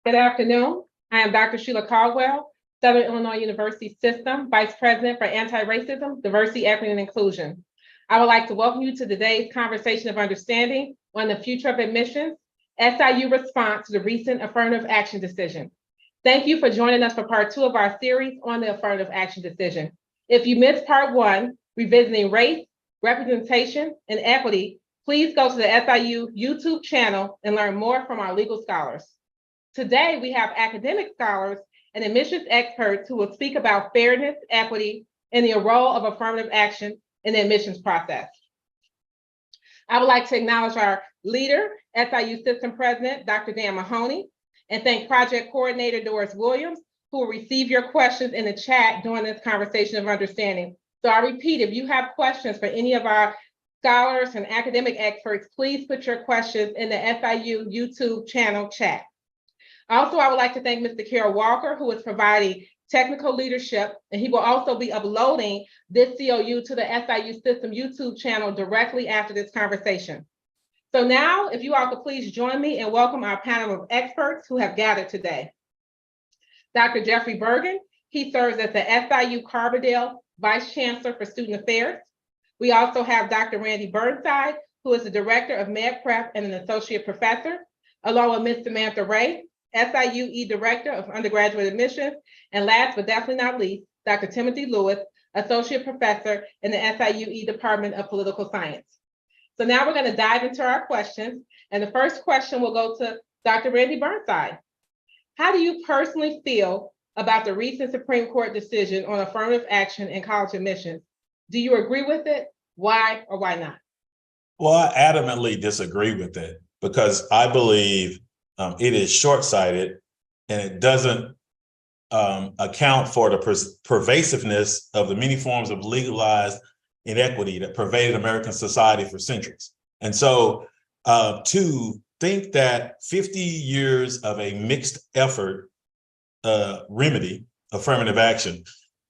Good afternoon. I am Dr. Sheila Caldwell, Southern Illinois University System Vice President for Anti-Racism, Diversity, Equity, and Inclusion. I would like to welcome you to today's conversation of understanding on the future of admissions, SIU response to the recent affirmative action decision. Thank you for joining us for part 2 of our series on the affirmative action decision. If you missed part 1, revisiting race, representation, and equity, please go to the SIU YouTube channel and learn more from our legal scholars. Today, we have academic scholars and admissions experts who will speak about fairness, equity, and the role of affirmative action in the admissions process. I would like to acknowledge our leader, SIU System President, Dr. Dan Mahoney, and thank Project Coordinator Doris Williams, who will receive your questions in the chat during this conversation of understanding. So I repeat, if you have questions for any of our scholars and academic experts, please put your questions in the SIU YouTube channel chat. Also, I would like to thank Mr. Carol Walker, who is providing technical leadership, and he will also be uploading this COU to the SIU System YouTube channel directly after this conversation. So now, if you all could please join me and welcome our panel of experts who have gathered today. Dr. Jeffrey Bergen, he serves as the SIU Carbondale Vice Chancellor for Student Affairs. We also have Dr. Randy Burnside, who is the Director of Med Prep and an Associate Professor, along with Ms. Samantha Ray, SIU Director of Undergraduate Admissions, and last but definitely not least, Dr. Timothy Lewis, Associate Professor in the SIU Department of Political Science. So now we're going to dive into our questions, and the first question will go to Dr. Randy Burnside. How do you personally feel about the recent Supreme Court decision on affirmative action in college admissions? Do you agree with it? Why or why not? Well, I adamantly disagree with it because I believe it is short-sighted and it doesn't account for the pervasiveness of the many forms of legalized inequity that pervaded American society for centuries. And so to think that 50 years of a mixed effort remedy, affirmative action,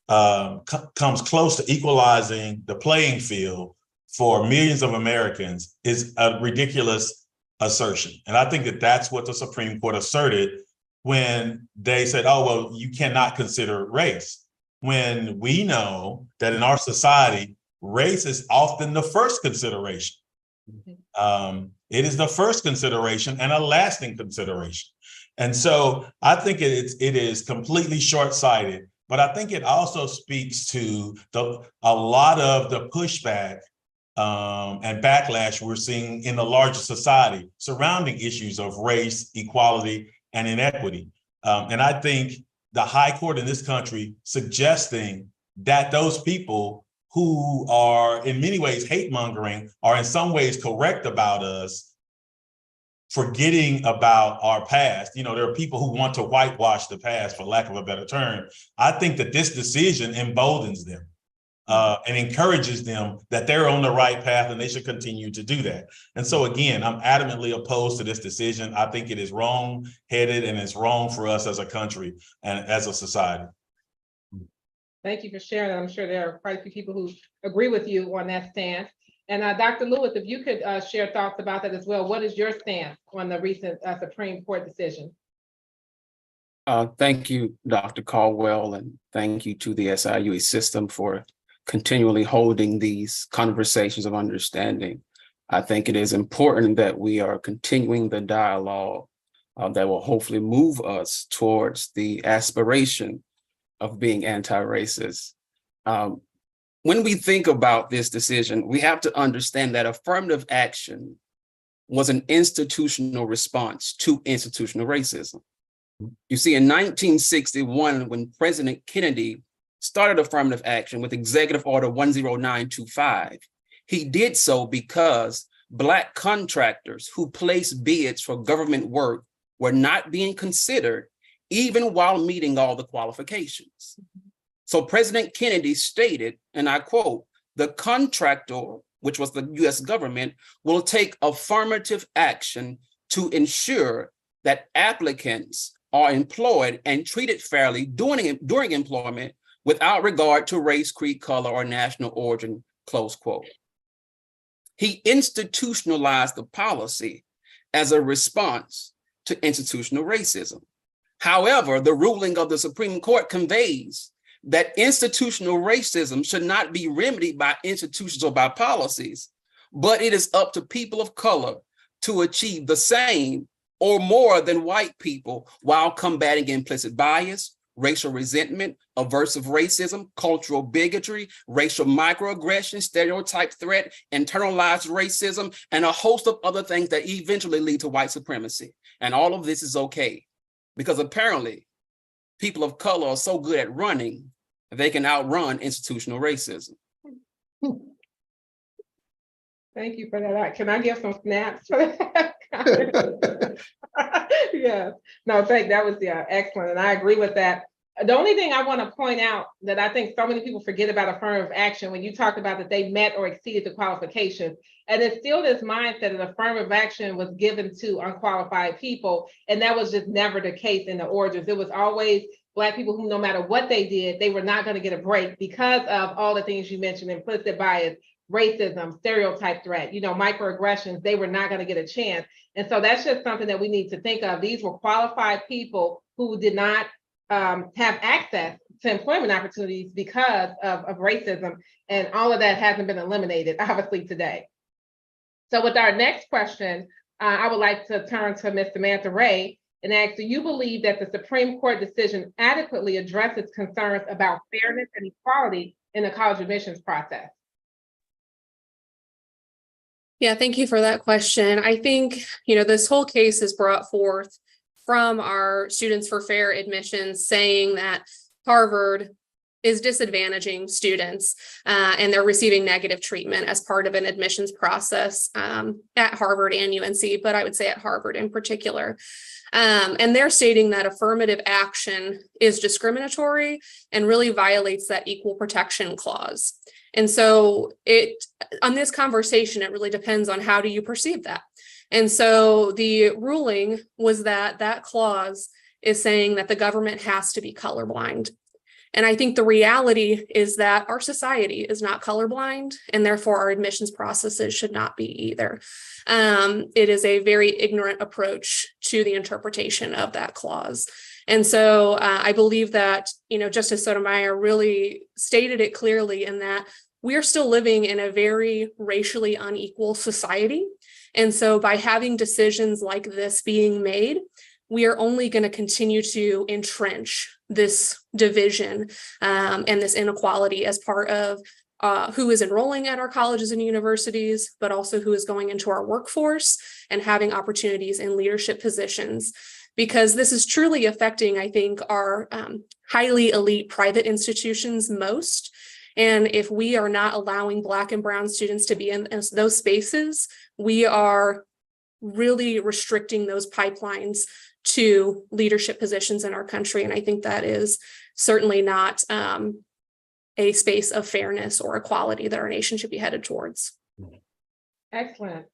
comes close to equalizing the playing field for millions of Americans is a ridiculous assertion. And I think that that's what the Supreme Court asserted when they said, oh, well, you cannot consider race. When we know that in our society, race is often the first consideration. It is the first consideration and a lasting consideration. And so I think it is completely short-sighted, but I think it also speaks to a lot of the pushback and backlash we're seeing in the larger society surrounding issues of race, equality, and inequity. And I think the high court in this country suggesting that those people who are in many ways hate mongering are in some ways correct about us forgetting about our past. You know, there are people who want to whitewash the past, for lack of a better term. I think that this decision emboldens them. And encourages them that they're on the right path and they should continue to do that. And so again, I'm adamantly opposed to this decision. I think it is wrong-headed and it's wrong for us as a country and as a society. Thank you for sharing that. I'm sure there are quite a few people who agree with you on that stance. And Dr. Lewis, if you could share thoughts about that as well. What is your stance on the recent Supreme Court decision? Thank you, Dr. Caldwell, and thank you to the SIU system for continually holding these conversations of understanding. I think it is important that we are continuing the dialogue that will hopefully move us towards the aspiration of being anti-racist. When we think about this decision, we have to understand that affirmative action was an institutional response to institutional racism. You see, in 1961, when President Kennedy started affirmative action with Executive Order 10925. He did so because Black contractors who placed bids for government work were not being considered, even while meeting all the qualifications. So President Kennedy stated, and I quote, "The contractor, which was the US government, will take affirmative action to ensure that applicants are employed and treated fairly during employment without regard to race, creed, color, or national origin," close quote. He institutionalized the policy as a response to institutional racism. However, the ruling of the Supreme Court conveys that institutional racism should not be remedied by institutions or by policies, but it is up to people of color to achieve the same or more than white people while combating implicit bias, racial resentment, aversive racism, cultural bigotry, racial microaggression, stereotype threat, internalized racism, and a host of other things that eventually lead to white supremacy. And all of this is okay, because apparently people of color are so good at running, they can outrun institutional racism. Thank you for that. Can I give some snaps for that? Yeah, no, that was excellent. And I agree with that. The only thing I want to point out that I think so many people forget about affirmative action, when you talked about that they met or exceeded the qualifications, and it's still this mindset that affirmative action was given to unqualified people. And that was just never the case in the origins. It was always Black people who, no matter what they did, they were not going to get a break because of all the things you mentioned: implicit bias, racism, stereotype threat, microaggressions. They were not going to get a chance. And so that's just something that we need to think of. These were qualified people who did not have access to employment opportunities because of racism. And all of that hasn't been eliminated, obviously, today. So with our next question, I would like to turn to Ms. Samantha Ray and ask, do you believe that the Supreme Court decision adequately addresses concerns about fairness and equality in the college admissions process? Yeah, thank you for that question. I think, this whole case is brought forth from our Students for Fair Admissions saying that Harvard is disadvantaging students and they're receiving negative treatment as part of an admissions process at Harvard and UNC, but I would say at Harvard in particular. And they're stating that affirmative action is discriminatory and really violates that equal protection clause. And so on this conversation, it really depends on how do you perceive that. And so the ruling was that that clause is saying that the government has to be colorblind. And I think the reality is that our society is not colorblind, and therefore our admissions processes should not be either. It is a very ignorant approach to the interpretation of that clause. And so I believe that, Justice Sotomayor really stated it clearly in that we are still living in a very racially unequal society. And so by having decisions like this being made, we are only going to continue to entrench this division and this inequality as part of who is enrolling at our colleges and universities, but also who is going into our workforce and having opportunities in leadership positions. Because this is truly affecting, I think, our highly elite private institutions most. And if we are not allowing Black and Brown students to be in those spaces, we are really restricting those pipelines to leadership positions in our country. And I think that is certainly not a space of fairness or equality that our nation should be headed towards. Excellent.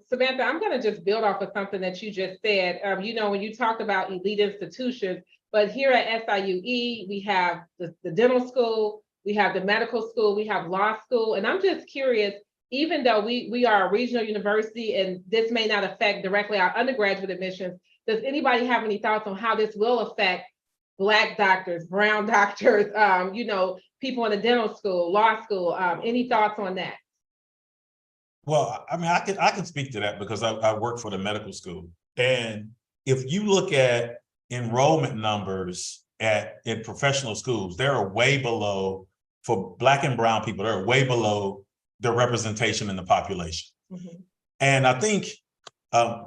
Samantha, I'm going to just build off of something that you just said. When you talk about elite institutions, but here at SIUE, we have the dental school, we have the medical school, we have law school. And I'm just curious, even though we are a regional university and this may not affect directly our undergraduate admissions, does anybody have any thoughts on how this will affect Black doctors, brown doctors, people in the dental school, law school? Any thoughts on that? Well, I mean, I can speak to that because I work for the medical school. And if you look at enrollment numbers in professional schools, they're way below, for Black and brown people, they're way below the representation in the population. Mm-hmm. And I think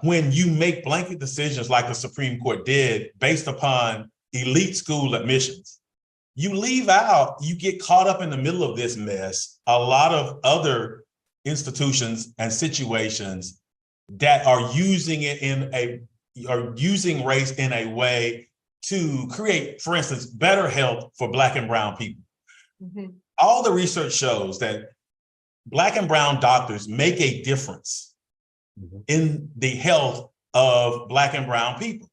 when you make blanket decisions like the Supreme Court did based upon elite school admissions, you get caught up in the middle of this mess, a lot of other institutions and situations that are using race in a way to create, for instance, better health for Black and brown people. Mm-hmm. All the research shows that Black and brown doctors make a difference in the health of Black and brown people.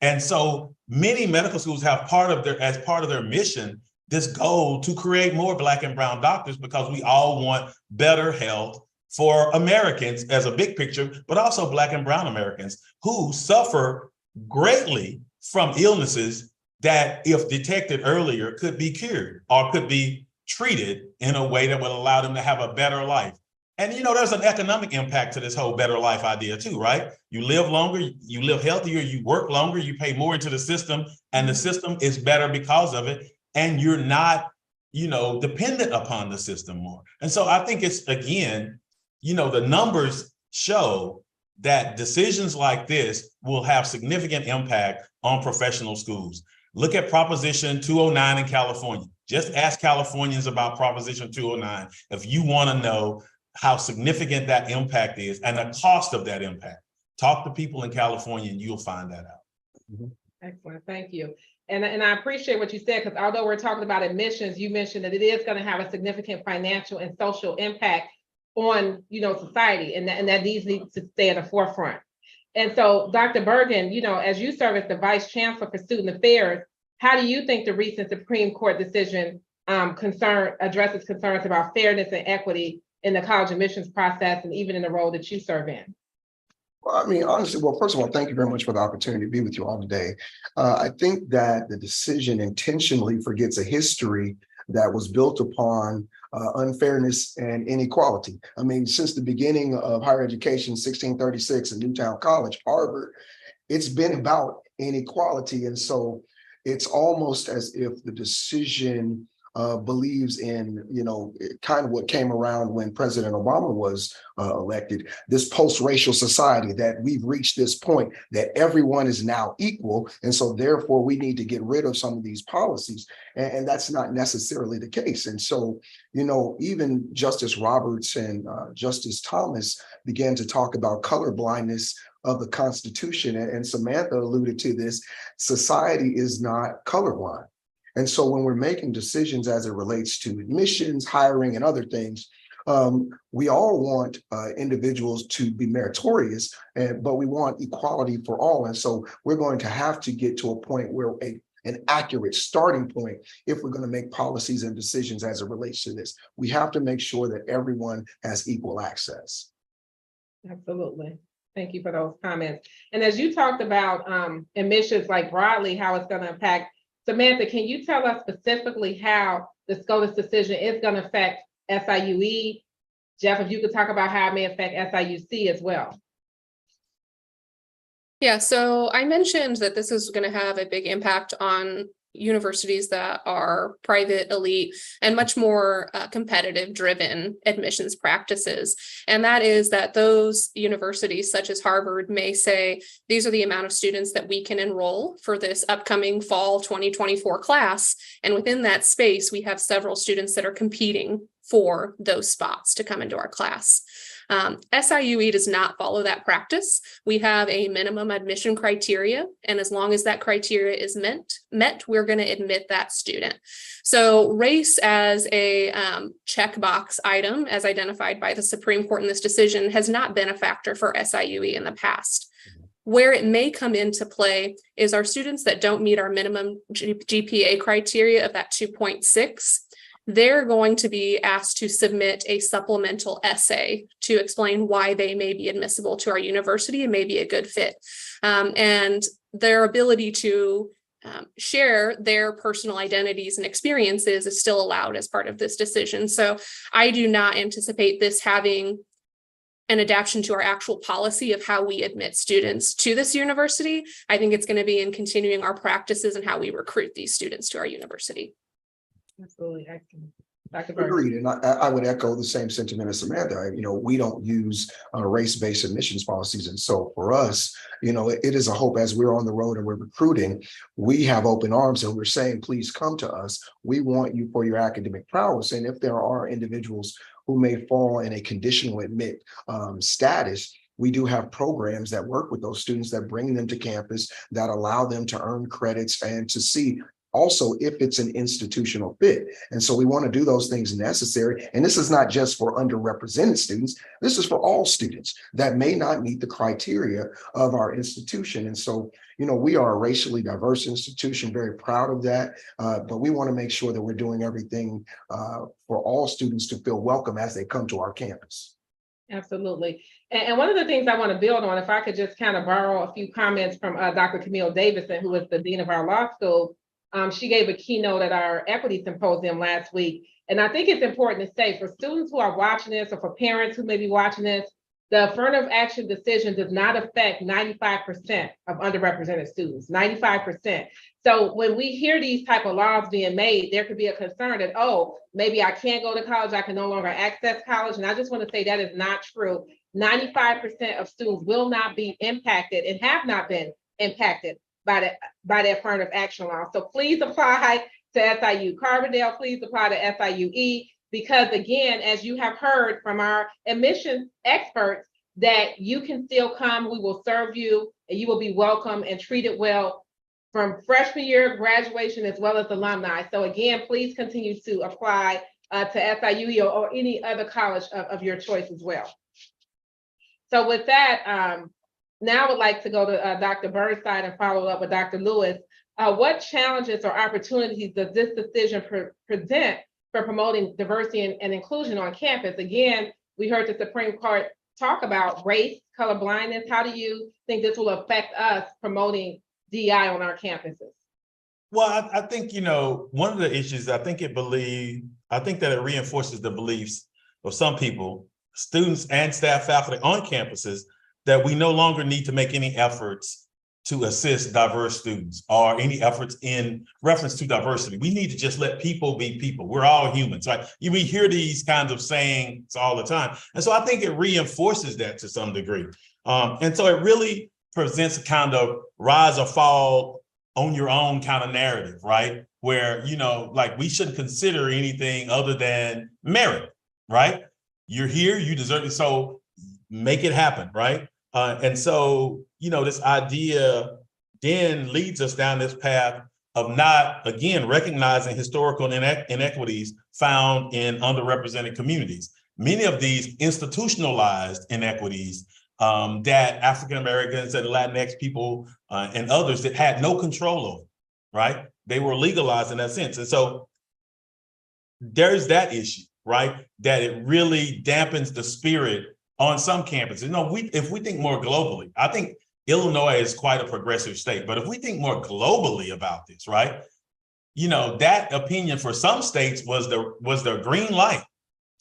And so many medical schools have as part of their mission, this goal to create more Black and brown doctors, because we all want better health for Americans as a big picture, but also Black and brown Americans who suffer greatly from illnesses that, if detected earlier, could be cured or could be treated in a way that would allow them to have a better life. And, there's an economic impact to this whole better life idea too, right? You live longer, you live healthier, you work longer, you pay more into the system, and the system is better because of it. And you're not, dependent upon the system more. And so I think it's, again, the numbers show that decisions like this will have significant impact on professional schools. Look at Proposition 209 in California. Just ask Californians about Proposition 209 if you want to know how significant that impact is and the cost of that impact. Talk to people in California and you'll find that out. Excellent, thank you. And I appreciate what you said, because although we're talking about admissions, you mentioned that it is going to have a significant financial and social impact on, society, and that these need to stay at the forefront. And so, Dr. Bergen, as you serve as the Vice Chancellor for Student Affairs, how do you think the recent Supreme Court decision addresses concerns about fairness and equity in the college admissions process, and even in the role that you serve in? Well, I mean, honestly, well, first of all, thank you very much for the opportunity to be with you all today. I think that the decision intentionally forgets a history that was built upon unfairness and inequality. I mean, since the beginning of higher education, 1636 in Newtown College, Harvard, it's been about inequality. And so it's almost as if the decision believes in, kind of what came around when President Obama was elected, this post-racial society, that we've reached this point that everyone is now equal. And so therefore we need to get rid of some of these policies. And that's not necessarily the case. And so, even Justice Roberts and Justice Thomas began to talk about color blindness of the Constitution. And Samantha alluded to this: society is not colorblind. And so when we're making decisions as it relates to admissions, hiring, and other things, we all want individuals to be meritorious, but we want equality for all. And so we're going to have to get to a point where an accurate starting point, if we're going to make policies and decisions as it relates to this. We have to make sure that everyone has equal access. Absolutely. Thank you for those comments. And as you talked about admissions, like broadly, how it's going to impact, Samantha, can you tell us specifically how the SCOTUS decision is going to affect SIUE? Jeff, if you could talk about how it may affect SIUC as well. Yeah, so I mentioned that this is going to have a big impact on universities that are private, elite, and much more competitive driven admissions practices. And that is that those universities such as Harvard may say, these are the amount of students that we can enroll for this upcoming fall 2024 class. And within that space, we have several students that are competing for those spots to come into our class. SIUE does not follow that practice. We have a minimum admission criteria, and as long as that criteria is met, we're going to admit that student. So race as a checkbox item, as identified by the Supreme Court in this decision, has not been a factor for SIUE in the past. Where it may come into play is our students that don't meet our minimum GPA criteria of that 2.6. They're going to be asked to submit a supplemental essay to explain why they may be admissible to our university and may be a good fit. And their ability to share their personal identities and experiences is still allowed as part of this decision. So I do not anticipate this having an adaptation to our actual policy of how we admit students to this university. I think it's going to be in continuing our practices and how we recruit these students to our university. Absolutely, excellent. Dr. Bergen. Agreed, and I would echo the same sentiment as Samantha. We don't use race-based admissions policies, and so for us, it is a hope as we're on the road and we're recruiting. We have open arms, and we're saying, please come to us. We want you for your academic prowess, and if there are individuals who may fall in a conditional admit status, we do have programs that work with those students that bring them to campus, that allow them to earn credits and to see also if it's an institutional fit. And so we want to do those things necessary. And this is not just for underrepresented students. This is for all students that may not meet the criteria of our institution. And so, we are a racially diverse institution, very proud of that. But we want to make sure that we're doing everything for all students to feel welcome as they come to our campus. Absolutely. And one of the things I want to build on, if I could just kind of borrow a few comments from Dr. Camille Davison, who is the dean of our law school. She gave a keynote at our equity symposium last week. And I think it's important to say for students who are watching this, or for parents who may be watching this, the affirmative action decision does not affect 95% of underrepresented students, 95%. So when we hear these type of laws being made, there could be a concern that, oh, maybe I can't go to college, I can no longer access college. And I just want to say that is not true. 95% of students will not be impacted and have not been impacted by the affirmative action law. So please apply to SIU Carbondale, please apply to SIUE, because again, as you have heard from our admissions experts, that you can still come, we will serve you, and you will be welcome and treated well from freshman year, graduation, as well as alumni. So again, please continue to apply to SIUE or any other college of your choice as well. So with that, now I would like to go to Dr. Burnside and follow up with Dr. Lewis. What challenges or opportunities does this decision present for promoting diversity and inclusion on campus? Again, we heard the Supreme Court talk about race, color blindness. How do you think this will affect us promoting DEI on our campuses? Well, I think, one of the issues, I think that it reinforces the beliefs of some people, students and staff faculty on campuses, that we no longer need to make any efforts to assist diverse students or any efforts in reference to diversity. We need to just let people be people. We're all humans, right? We hear these kinds of sayings all the time. And so I think it reinforces that to some degree. And so it really presents a kind of rise or fall on your own kind of narrative, right? Where, like we shouldn't consider anything other than merit, right? You're here, you deserve it, so make it happen, right? And so, this idea then leads us down this path of not, again, recognizing historical inequities found in underrepresented communities. Many of these institutionalized inequities that African Americans and Latinx people and others that had no control over, right? They were legalized in that sense. And so there's that issue, right? That it really dampens the spirit on some campuses. If we think more globally, I think Illinois is quite a progressive state, but if we think more globally about this, right? That opinion for some states was the green light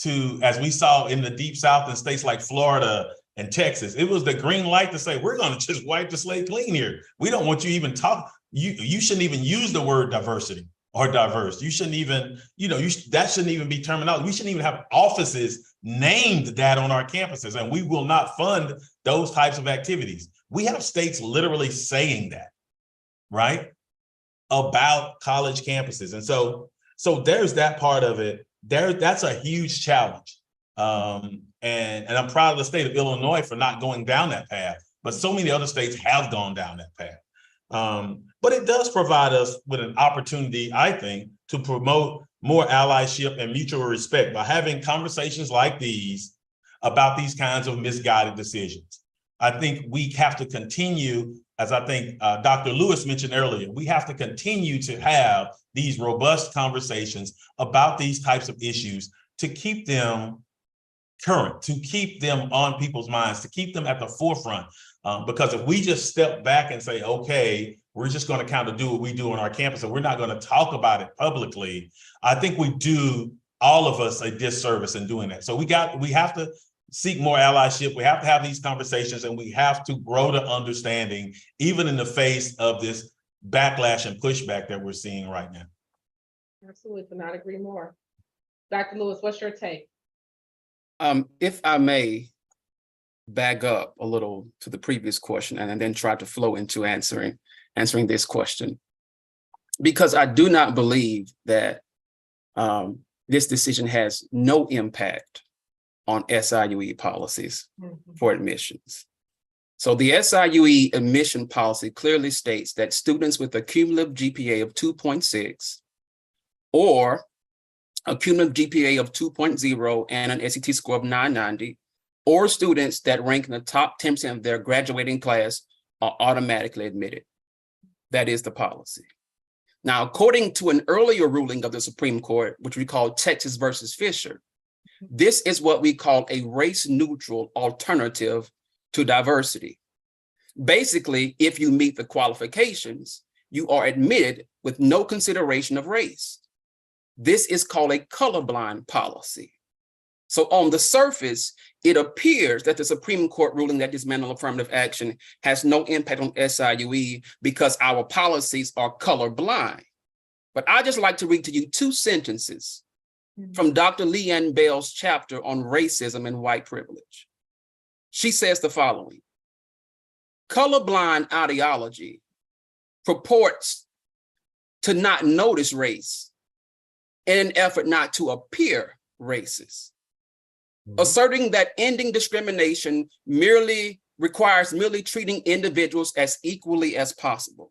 to, as we saw in the Deep South in states like Florida and Texas, it was the green light to say, we're going to just wipe the slate clean here. We don't want you even talk. You shouldn't even use the word diversity or diverse. You shouldn't even, that shouldn't even be terminology. We shouldn't even have offices named that on our campuses, and we will not fund those types of activities. We have states literally saying that, right? About college campuses. And so there's that part of it. That's a huge challenge. And I'm proud of the state of Illinois for not going down that path, but so many other states have gone down that path. But it does provide us with an opportunity, I think, to promote more allyship and mutual respect by having conversations like these about these kinds of misguided decisions. I think we have to continue, as I think Dr. Lewis mentioned earlier, we have to continue to have these robust conversations about these types of issues to keep them current, to keep them on people's minds, to keep them at the forefront. Because if we just step back and say, okay, we're just going to kind of do what we do on our campus and we're not going to talk about it publicly, I think we do all of us a disservice in doing that. So we have to seek more allyship. We have to have these conversations, and we have to grow to understanding, even in the face of this backlash and pushback that we're seeing right now. Absolutely, could not agree more. Dr. Lewis, what's your take? If I may back up a little to the previous question and then try to flow into answering this question, because I do not believe that this decision has no impact on SIUE policies for admissions. So the SIUE admission policy clearly states that students with a cumulative GPA of 2.6 or a cumulative GPA of 2.0 and an SAT score of 990, or students that rank in the top 10% of their graduating class are automatically admitted. That is the policy. Now, according to an earlier ruling of the Supreme Court, which we call Texas versus Fisher, This is what we call a race-neutral alternative to diversity. Basically, if you meet the qualifications, you are admitted with no consideration of race. This is called a colorblind policy. So on the surface, it appears that the Supreme Court ruling that dismantle affirmative action has no impact on SIUE because our policies are colorblind. But I just like to read to you 2 sentences from Dr. Leanne Bell's chapter on racism and white privilege. She says the following: colorblind ideology purports to not notice race in an effort not to appear racist, asserting that ending discrimination requires merely treating individuals as equally as possible.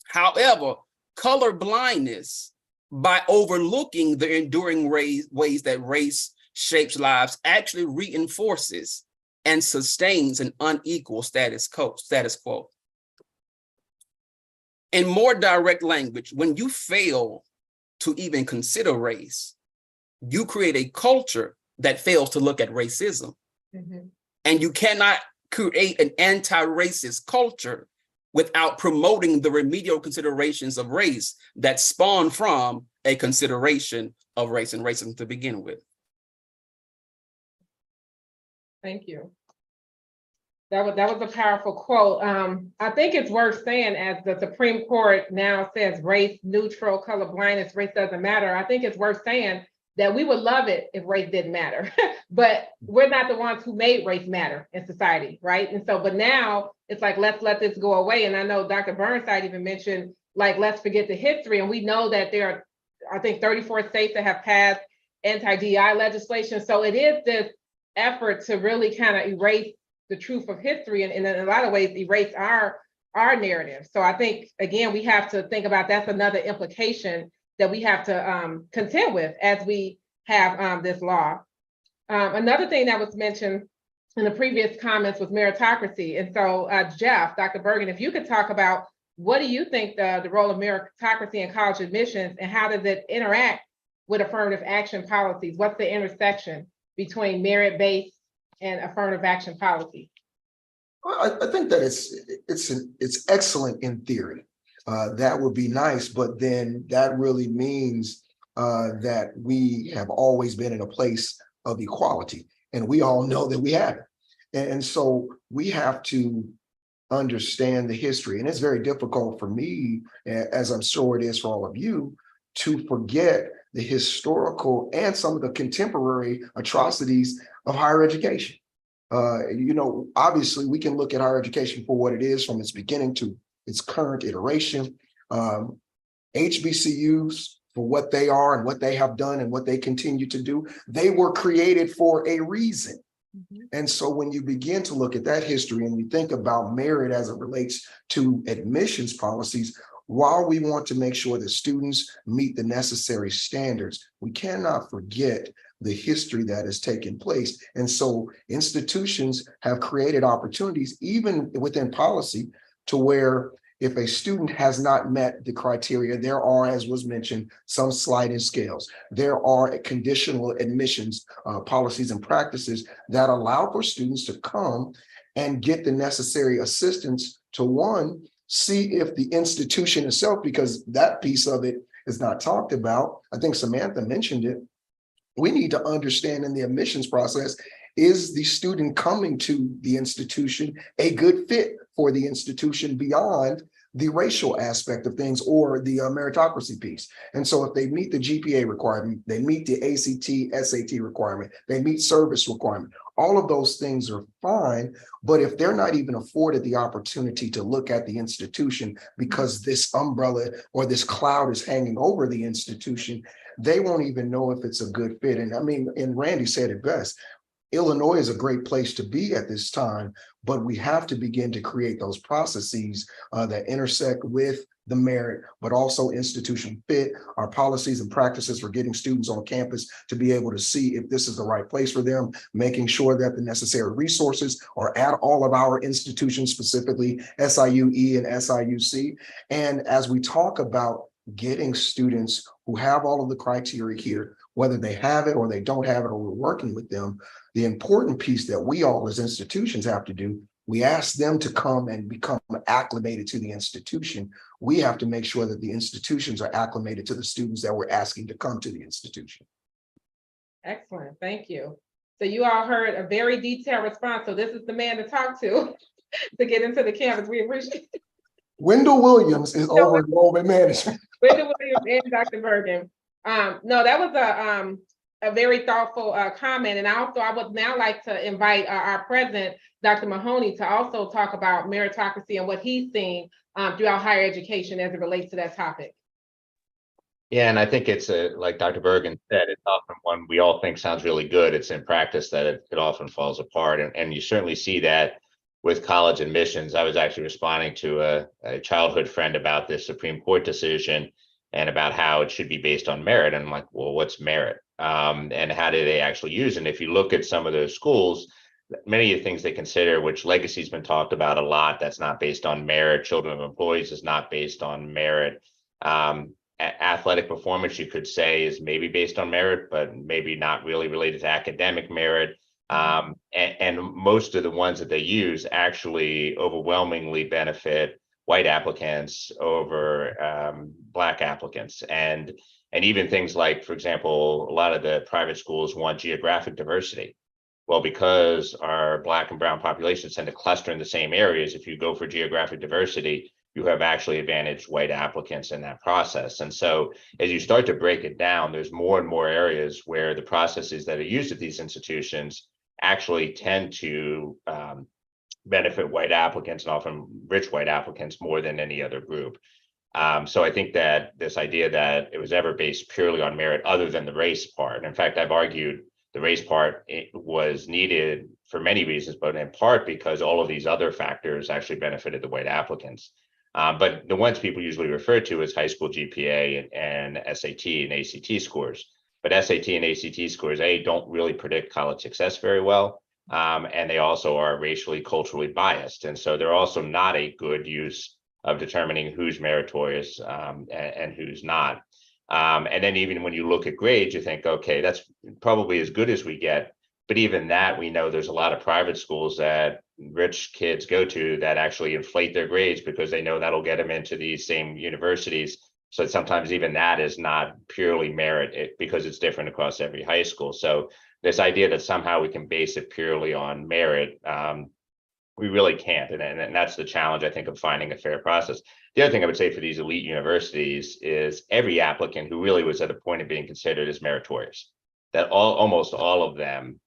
However, color blindness, by overlooking the enduring ways that race shapes lives, actually reinforces and sustains an unequal status quo. In more direct language, when you fail to even consider race, you create a culture that fails to look at racism. And you cannot create an anti-racist culture without promoting the remedial considerations of race that spawn from a consideration of race and racism to begin with. Thank you. That was a powerful quote. I think it's worth saying, as the Supreme Court now says, race neutral, color blindness, race doesn't matter. I think it's worth saying that we would love it if race didn't matter, but we're not the ones who made race matter in society, right? And so, but now it's like, let's let this go away. And I know Dr. Burnside even mentioned, like, let's forget the history. And we know that there are, I think, 34 states that have passed anti-DEI legislation. So it is this effort to really kind of erase the truth of history and in a lot of ways erase our narrative. So I think, again, we have to think about that's another implication that we have to contend with as we have this law. Another thing that was mentioned in the previous comments was meritocracy. And so Jeff, Dr. Bergen, if you could talk about what do you think the role of meritocracy in college admissions and how does it interact with affirmative action policies? What's the intersection between merit-based and affirmative action policy? Well, I think that it's excellent in theory. That would be nice, but then that really means that we have always been in a place of equality, and we all know that we haven't. And so we have to understand the history, and it's very difficult for me, as I'm sure it is for all of you, to forget the historical and some of the contemporary atrocities of higher education. Obviously, we can look at higher education for what it is from its beginning to its current iteration. HBCUs, for what they are and what they have done and what they continue to do, they were created for a reason. And so when you begin to look at that history and you think about merit as it relates to admissions policies, while we want to make sure that students meet the necessary standards, we cannot forget the history that has taken place. And so institutions have created opportunities, even within policy, to where if a student has not met the criteria, there are, as was mentioned, some sliding scales. There are conditional admissions policies and practices that allow for students to come and get the necessary assistance to, one, see if the institution itself, because that piece of it is not talked about. I think Samantha mentioned it. We need to understand in the admissions process, is the student coming to the institution a good fit for the institution beyond the racial aspect of things or the meritocracy piece? And so if they meet the GPA requirement, they meet the ACT, SAT requirement, they meet service requirement, all of those things are fine. But if they're not even afforded the opportunity to look at the institution because this umbrella or this cloud is hanging over the institution, they won't even know if it's a good fit. And I mean, and Randy said it best, Illinois is a great place to be at this time, but we have to begin to create those processes that intersect with the merit, but also institution fit, our policies and practices for getting students on campus to be able to see if this is the right place for them, making sure that the necessary resources are at all of our institutions, specifically SIUE and SIUC. And as we talk about getting students who have all of the criteria here, whether they have it or they don't have it, or we're working with them. The important piece that we all as institutions have to do, we ask them to come and become acclimated to the institution. We have to make sure that the institutions are acclimated to the students that we're asking to come to the institution. Excellent, thank you. So you all heard a very detailed response. So this is the man to talk to to get into the campus. We appreciate it. Wendell Williams is over enrollment management. Wendell Williams and Dr. Bergen. No, that was a very thoughtful comment. And I would now like to invite our president, Dr. Mahoney, to also talk about meritocracy and what he's seen throughout higher education as it relates to that topic. Yeah, and I think it's like Dr. Bergen said, it's often one we all think sounds really good. It's in practice that it often falls apart. And you certainly see that with college admissions. I was actually responding to a childhood friend about this Supreme Court decision and about how it should be based on merit. And I'm like, well, what's merit? And how do they actually use it? And if you look at some of those schools, many of the things they consider, which legacy's been talked about a lot, that's not based on merit. Children of employees is not based on merit. Athletic performance, you could say, is maybe based on merit, but maybe not really related to academic merit. And most of the ones that they use actually overwhelmingly benefit white applicants over Black applicants. And even things like, for example, a lot of the private schools want geographic diversity. Well, because our Black and brown populations tend to cluster in the same areas, if you go for geographic diversity, you have actually advantaged white applicants in that process. And so as you start to break it down, there's more and more areas where the processes that are used at these institutions actually tend to benefit white applicants, and often rich white applicants, more than any other group. So I think that this idea that it was ever based purely on merit, other than the race part, and in fact, I've argued the race part was needed for many reasons, but in part because all of these other factors actually benefited the white applicants. But the ones people usually refer to as high school GPA and SAT and ACT scores. But SAT and ACT scores, don't really predict college success very well. And they also are racially, culturally biased. And so they're also not a good use of determining who's meritorious and who's not. And then even when you look at grades, you think, okay, that's probably as good as we get. But even that, we know there's a lot of private schools that rich kids go to that actually inflate their grades because they know that'll get them into these same universities. So sometimes even that is not purely merit because it's different across every high school. So this idea that somehow we can base it purely on merit, we really can't. And that's the challenge, I think, of finding a fair process. The other thing I would say for these elite universities is every applicant who really was at a point of being considered as meritorious, that almost all of them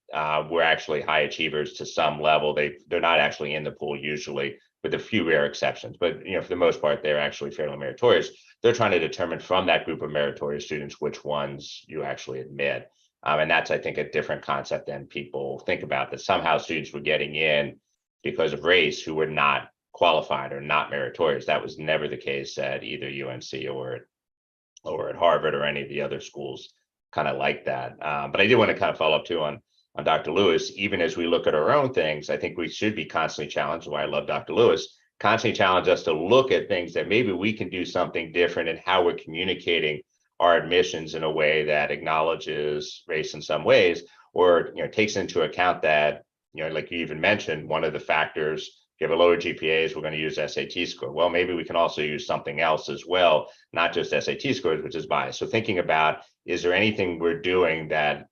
were actually high achievers to some level. They're not actually in the pool usually, with a few rare exceptions, but for the most part, they're actually fairly meritorious. They're trying to determine from that group of meritorious students which ones you actually admit. And that's, I think, a different concept than people think about, that somehow students were getting in because of race who were not qualified or not meritorious. That was never the case at either UNC or at Harvard or any of the other schools kind of like that. But I did want to kind of follow up too on Dr. Lewis. Even as we look at our own things, I think we should be constantly challenged, why I love Dr. Lewis, constantly challenge us to look at things that maybe we can do something different in how we're communicating our admissions in a way that acknowledges race in some ways, or takes into account that, like you even mentioned, one of the factors, if you have a lower GPAs, we're going to use SAT score. Well, maybe we can also use something else as well, not just SAT scores, which is bias. So thinking about, is there anything we're doing that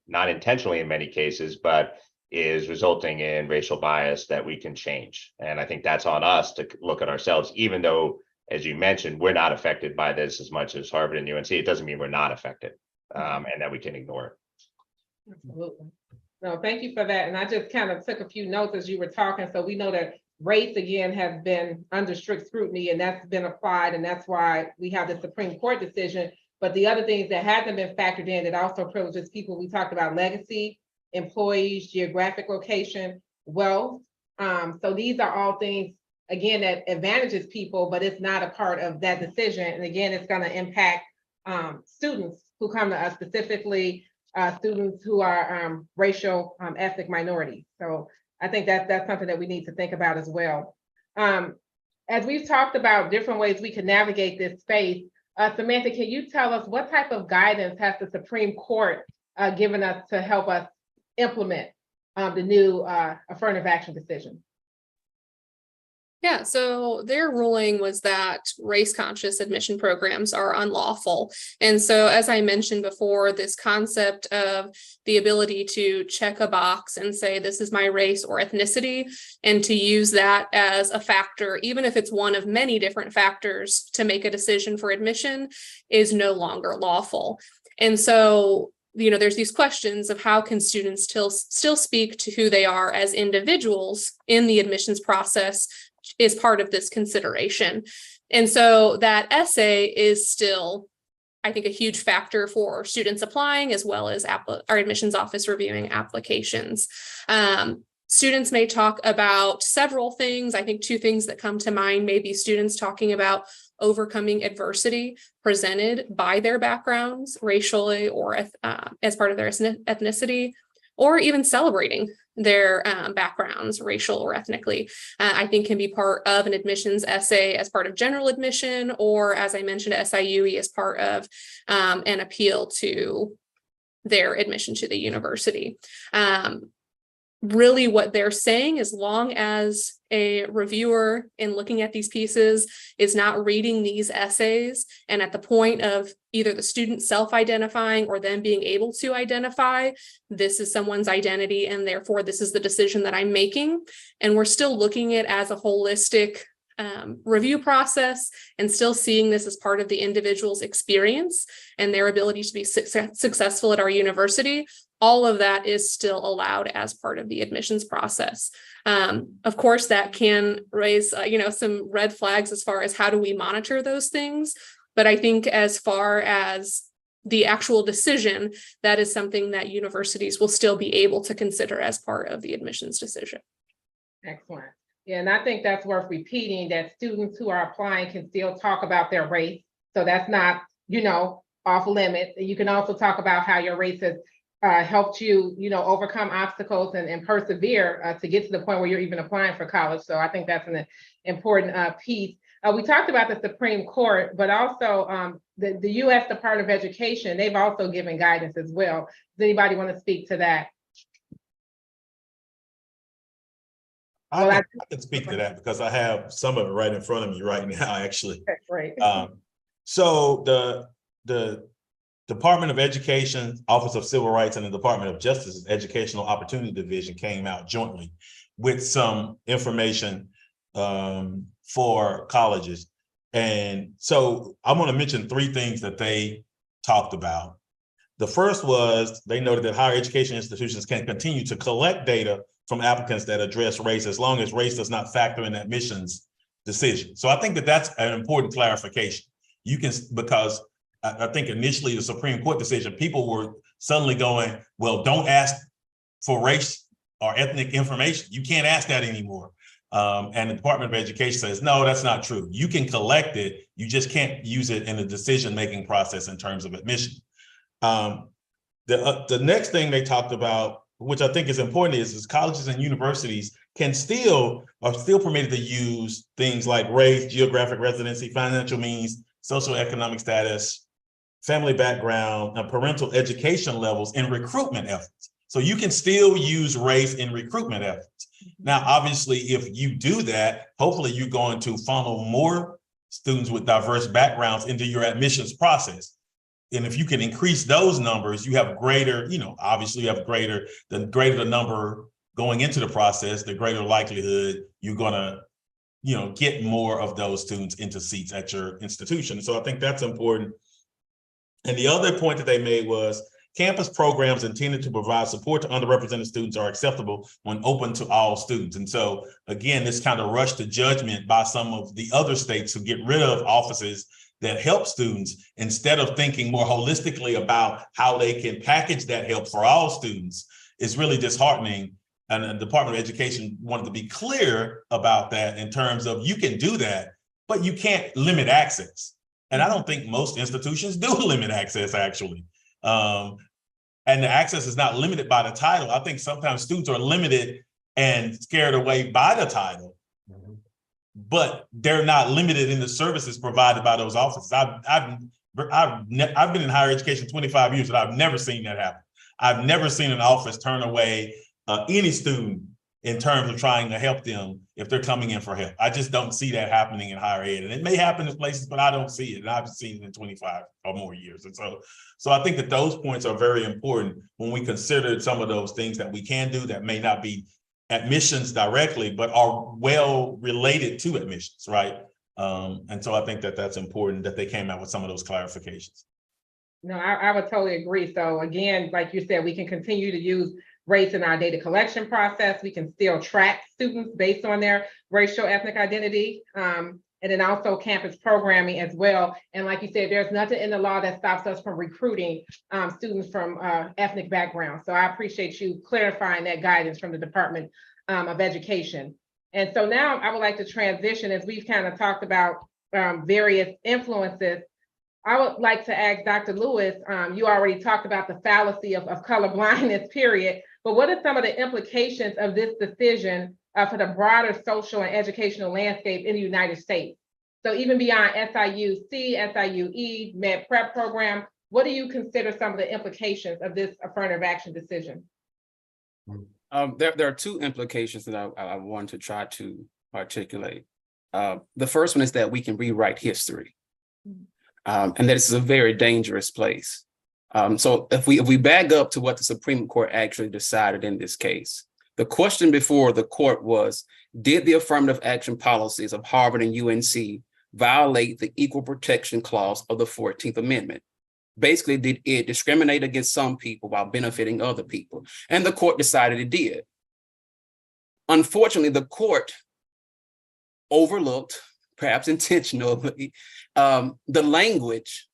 not intentionally in many cases, but is resulting in racial bias that we can change? And I think that's on us to look at ourselves, even though, as you mentioned, we're not affected by this as much as Harvard and UNC. It doesn't mean we're not affected and that we can ignore it. Absolutely. No, thank you for that. And I just kind of took a few notes as you were talking. So we know that race, again, has been under strict scrutiny, and that's been applied. And that's why we have the Supreme Court decision. But the other things that hasn't been factored in that also privileges people, we talked about legacy, employees, geographic location, wealth. So these are all things, again, that advantages people, but it's not a part of that decision. And again, it's going to impact students who come to us, specifically students who are racial, ethnic minorities. So I think that's something that we need to think about as well. As we've talked about different ways we can navigate this space, Samantha, can you tell us what type of guidance has the Supreme Court given us to help us implement the new affirmative action decision? Yeah, so their ruling was that race-conscious admission programs are unlawful. And so, as I mentioned before, this concept of the ability to check a box and say, this is my race or ethnicity, and to use that as a factor, even if it's one of many different factors to make a decision for admission, is no longer lawful. And so, there's these questions of how can students still speak to who they are as individuals in the admissions process is part of this consideration. And so that essay is still, I think, a huge factor for students applying, as well as our admissions office reviewing applications. Students may talk about several things. I think two things that come to mind may be students talking about overcoming adversity presented by their backgrounds, racially or as part of their ethnicity, or even celebrating their backgrounds, racial or ethnically, I think can be part of an admissions essay as part of general admission, or as I mentioned, SIUE as part of an appeal to their admission to the university. Really what they're saying, as long as a reviewer in looking at these pieces is not reading these essays and at the point of either the student self-identifying or them being able to identify this is someone's identity and therefore this is the decision that I'm making, and we're still looking at it as a holistic review process and still seeing this as part of the individual's experience and their ability to be successful at our university, all of that is still allowed as part of the admissions process. Of course, that can raise, some red flags as far as how do we monitor those things. But I think as far as the actual decision, that is something that universities will still be able to consider as part of the admissions decision. Excellent. Yeah, and I think that's worth repeating, that students who are applying can still talk about their race. So that's not, off limits. You can also talk about how your race has helped you, overcome obstacles and persevere to get to the point where you're even applying for college. So I think that's an important piece. We talked about the Supreme Court, but also the U.S. Department of Education, they've also given guidance as well. Does anybody want to speak to that? I can speak to that because I have some of it right in front of me right now, actually. Great. So the Department of Education, Office of Civil Rights, and the Department of Justice's Educational Opportunity Division came out jointly with some information for colleges. And so I want to mention three things that they talked about. The first was they noted that higher education institutions can continue to collect data from applicants that address race as long as race does not factor in admissions decision. So I think that that's an important clarification. Because I think initially the Supreme Court decision, people were suddenly going, well, don't ask for race or ethnic information. You can't ask that anymore. And the Department of Education says, no, that's not true. You can collect it. You just can't use it in the decision-making process in terms of admission. The next thing they talked about, which I think is important, is colleges and universities are still permitted to use things like race, geographic residency, financial means, socioeconomic status, family background, and parental education levels in recruitment efforts. So you can still use race in recruitment efforts. Now, obviously, if you do that, hopefully you're going to funnel more students with diverse backgrounds into your admissions process. And if you can increase those numbers, you have greater, obviously you have the greater the number going into the process, the greater likelihood you're gonna, get more of those students into seats at your institution. So I think that's important. And the other point that they made was campus programs intended to provide support to underrepresented students are acceptable when open to all students. And so again, this kind of rush to judgment by some of the other states who get rid of offices that help students instead of thinking more holistically about how they can package that help for all students is really disheartening. And the Department of Education wanted to be clear about that in terms of you can do that, but you can't limit access. And I don't think most institutions do limit access, actually. And the access is not limited by the title. I think sometimes students are limited and scared away by the title but they're not limited in the services provided by those offices. I've been in higher education 25 years, and I've never seen that happen. I've never seen an office turn away any student in terms of trying to help them if they're coming in for help. I just don't see that happening in higher ed. And it may happen in places, but I don't see it. And I've seen it in 25 or more years. And so I think that those points are very important when we consider some of those things that we can do that may not be admissions directly, but are well related to admissions, right? And so I think that that's important that they came out with some of those clarifications. No, I would totally agree. So again, like you said, we can continue to use race in our data collection process. We can still track students based on their racial ethnic identity. And then also campus programming as well. And like you said, there's nothing in the law that stops us from recruiting students from ethnic backgrounds. So I appreciate you clarifying that guidance from the Department of Education. And so now I would like to transition, as we've kind of talked about various influences. I would like to ask Dr. Lewis, you already talked about the fallacy of color blindness, period, but what are some of the implications of this decision for the broader social and educational landscape in the United States? So even beyond SIU-C, SIU-E, Med Prep program, what do you consider some of the implications of this affirmative action decision? There are two implications that I want to try to articulate. The first one is that we can rewrite history. And that this is a very dangerous place. So if we back up to what the Supreme Court actually decided in this case, the question before the court was, did the affirmative action policies of Harvard and UNC violate the Equal Protection Clause of the 14th Amendment? Basically, did it discriminate against some people while benefiting other people? And the court decided it did. Unfortunately, the court overlooked, perhaps intentionally, the language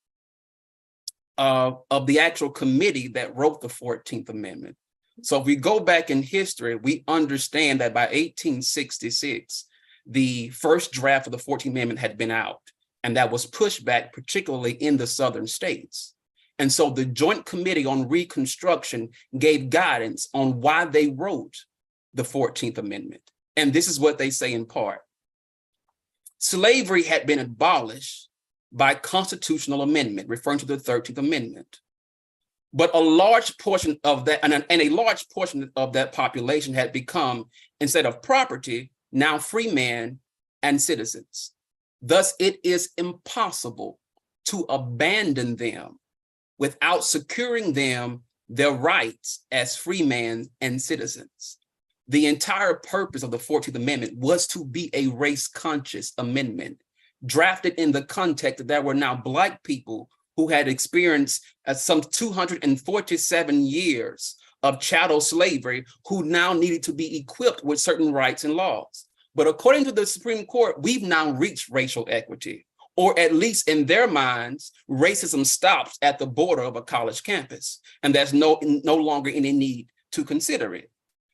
of the actual committee that wrote the 14th Amendment. So if we go back in history, we understand that by 1866, the first draft of the 14th Amendment had been out, and that was pushed back, particularly in the southern states. And so the Joint Committee on Reconstruction gave guidance on why they wrote the 14th Amendment. And this is what they say in part. Slavery had been abolished by constitutional amendment, referring to the 13th Amendment. But a large portion of that, and a large portion of that population had become, instead of property, now free men and citizens. Thus, it is impossible to abandon them without securing them their rights as free men and citizens. The entire purpose of the 14th Amendment was to be a race-conscious amendment, drafted in the context that there were now Black people who had experienced some 247 years of chattel slavery, who now needed to be equipped with certain rights and laws. But according to the Supreme Court, we've now reached racial equity, or at least in their minds, racism stops at the border of a college campus, and there's no longer any need to consider it.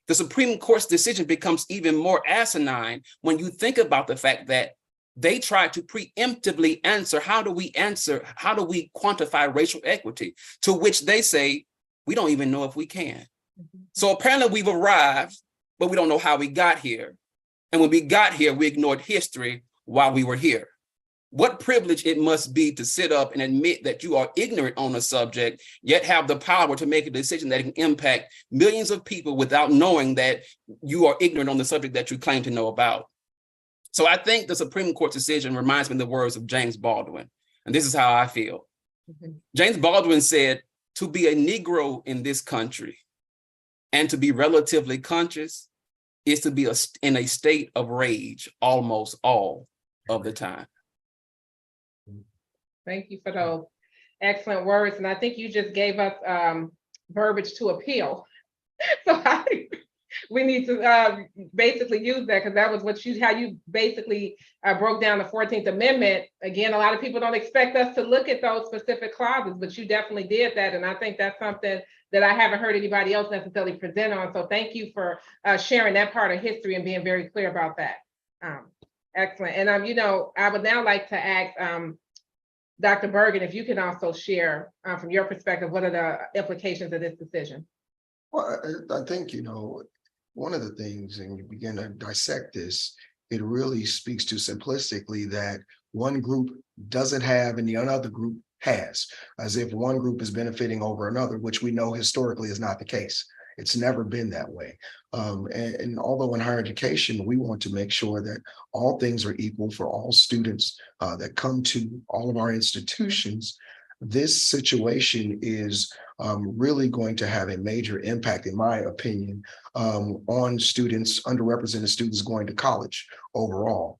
The Supreme Court's decision becomes even more asinine when you think about the fact that they tried to preemptively answer, how do we quantify racial equity? To which they say, we don't even know if we can. So apparently we've arrived, but we don't know how we got here. And when we got here, we ignored history while we were here. What privilege it must be to sit up and admit that you are ignorant on a subject, yet have the power to make a decision that can impact millions of people without knowing that you are ignorant on the subject that you claim to know about. So I think the Supreme Court decision reminds me of the words of James Baldwin, and this is how I feel. James Baldwin said, to be a Negro in this country and to be relatively conscious is to be in a state of rage almost all of the time. Thank you for those excellent words. And I think you just gave us verbiage to appeal. So we need to basically use that, because that was how you basically broke down the 14th Amendment. Again, a lot of people don't expect us to look at those specific clauses, but you definitely did that. And I think that's something that I haven't heard anybody else necessarily present on. So thank you for sharing that part of history and being very clear about that. Excellent. And I would now like to ask Dr. Bergen, if you can also share from your perspective, what are the implications of this decision? Well, I think, one of the things, and you begin to dissect this, it really speaks to simplistically that one group doesn't have and the other group has, as if one group is benefiting over another, which we know historically is not the case. It's never been that way. And although in higher education, we want to make sure that all things are equal for all students that come to all of our institutions, this situation is really going to have a major impact, in my opinion, on students, underrepresented students going to college overall.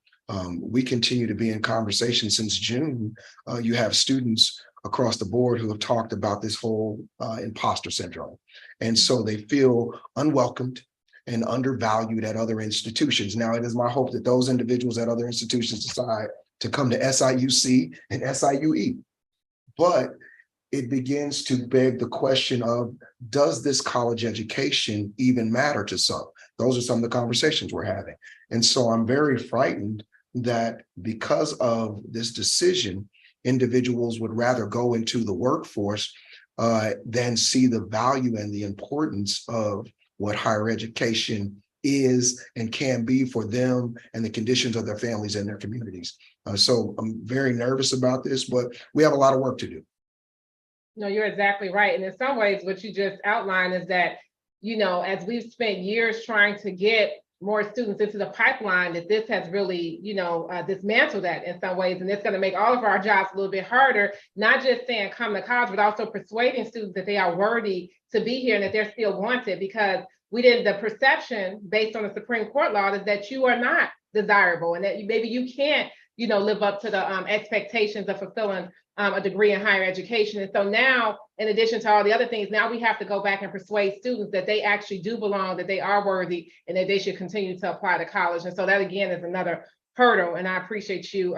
We continue to be in conversation since June. You have students across the board who have talked about this whole imposter syndrome. And so they feel unwelcomed and undervalued at other institutions. Now, it is my hope that those individuals at other institutions decide to come to SIUC and SIUE. But it begins to beg the question of, does this college education even matter to some? Those are some of the conversations we're having. And so I'm very frightened that because of this decision, individuals would rather go into the workforce than see the value and the importance of what higher education is and can be for them and the conditions of their families and their communities. So I'm very nervous about this, but we have a lot of work to do. No, you're exactly right. And in some ways, what you just outlined is that, you know, as we've spent years trying to get more students into the pipeline, that this has really, you know, dismantled that in some ways. And it's going to make all of our jobs a little bit harder, not just saying come to college, but also persuading students that they are worthy to be here and that they're still wanted, because the perception based on the Supreme Court law is that you are not desirable and that maybe you can't, you know, live up to the expectations of fulfilling a degree in higher education. And so now, in addition to all the other things, now we have to go back and persuade students that they actually do belong, that they are worthy, and that they should continue to apply to college. And so that, again, is another hurdle. And I appreciate you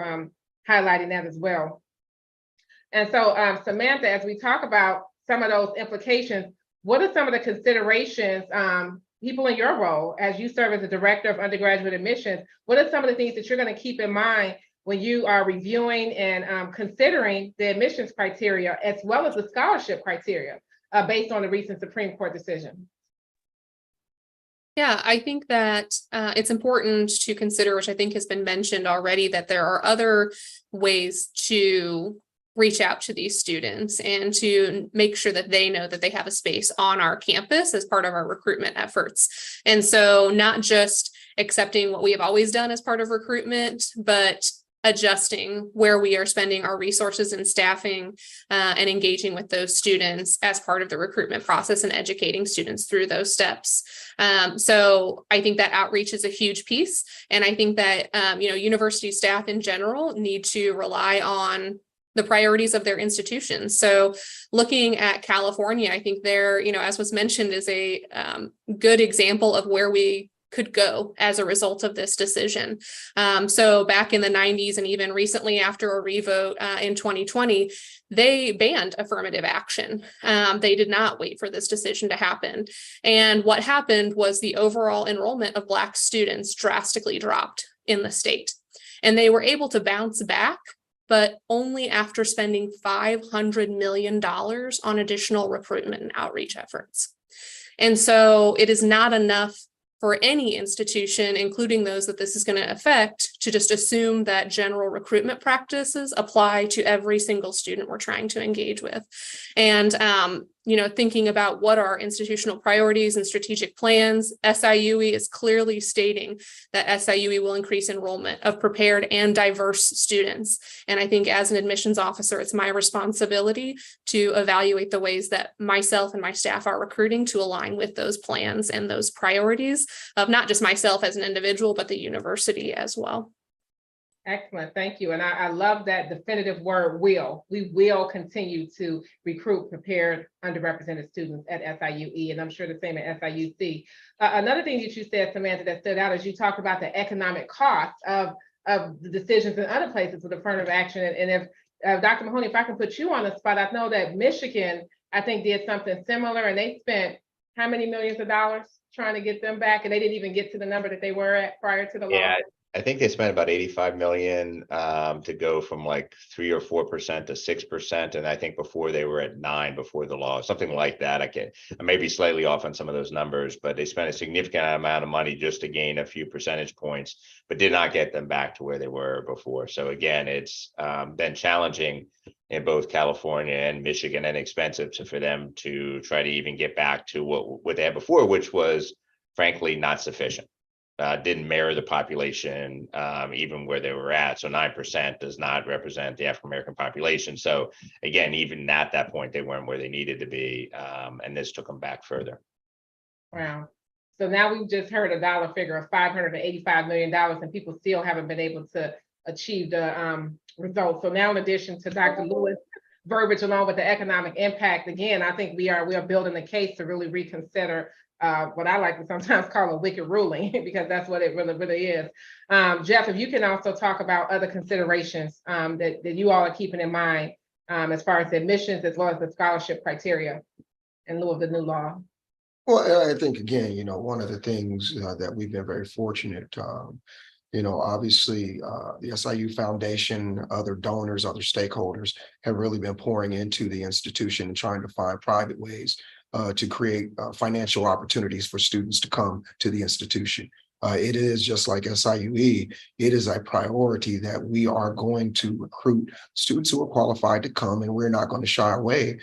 highlighting that as well. And so, Samantha, as we talk about some of those implications, what are some of the considerations, people in your role, as you serve as the Director of Undergraduate Admissions, what are some of the things that you're going to keep in mind when you are reviewing and considering the admissions criteria as well as the scholarship criteria based on the recent Supreme Court decision? Yeah, I think that it's important to consider, which I think has been mentioned already, that there are other ways to reach out to these students and to make sure that they know that they have a space on our campus as part of our recruitment efforts. And so not just accepting what we have always done as part of recruitment, but adjusting where we are spending our resources and staffing and engaging with those students as part of the recruitment process and educating students through those steps. So I think that outreach is a huge piece. And I think that, you know, university staff in general need to rely on the priorities of their institutions. So looking at California, I think there, you know, as was mentioned, is a good example of where we could go as a result of this decision. So back in the 90s and even recently after a revote in 2020, they banned affirmative action. They did not wait for this decision to happen. And what happened was the overall enrollment of Black students drastically dropped in the state. And they were able to bounce back, but only after spending $500 million on additional recruitment and outreach efforts. And so it is not enough for any institution, including those that this is going to affect, to just assume that general recruitment practices apply to every single student we're trying to engage with. And, you know, thinking about what are institutional priorities and strategic plans, SIUE is clearly stating that SIUE will increase enrollment of prepared and diverse students. And I think as an admissions officer, it's my responsibility to evaluate the ways that myself and my staff are recruiting to align with those plans and those priorities of not just myself as an individual, but the university as well. Excellent, thank you. And I love that definitive word, will. We will continue to recruit prepared underrepresented students at SIUE, and I'm sure the same at SIUC. Another thing that you said, Samantha, that stood out is you talked about the economic cost of the decisions in other places with affirmative action. And if Dr. Mahoney, if I can put you on the spot, I know that Michigan, I think, did something similar, and they spent how many millions of dollars trying to get them back, and they didn't even get to the number that they were at prior to the law. Yeah, I think they spent about 85 million to go from like 3 or 4% to 6%. And I think before they were at 9 before the law, something like that. I may be slightly off on some of those numbers, but they spent a significant amount of money just to gain a few percentage points, but did not get them back to where they were before. So again, it's been challenging in both California and Michigan and expensive for them to try to even get back to what they had before, which was frankly not sufficient. Didn't mirror the population, even where they were at. So 9% does not represent the African-American population. So again, even at that point, they weren't where they needed to be. And this took them back further. Wow. So now we've just heard a dollar figure of $585 million, and people still haven't been able to achieve the results. So now, in addition to Dr. Lewis' verbiage along with the economic impact, again, I think we are building a case to really reconsider what I like to sometimes call a wicked ruling, because that's what it really is. Jeff, if you can also talk about other considerations that you all are keeping in mind as far as the admissions as well as the scholarship criteria in lieu of the new law. Well, I think, again, one of the things that we've been very fortunate, obviously the SIU Foundation, other donors, other stakeholders have really been pouring into the institution and trying to find private ways to create financial opportunities for students to come to the institution. It is just like SIUE, it is a priority that we are going to recruit students who are qualified to come, and we're not going to shy away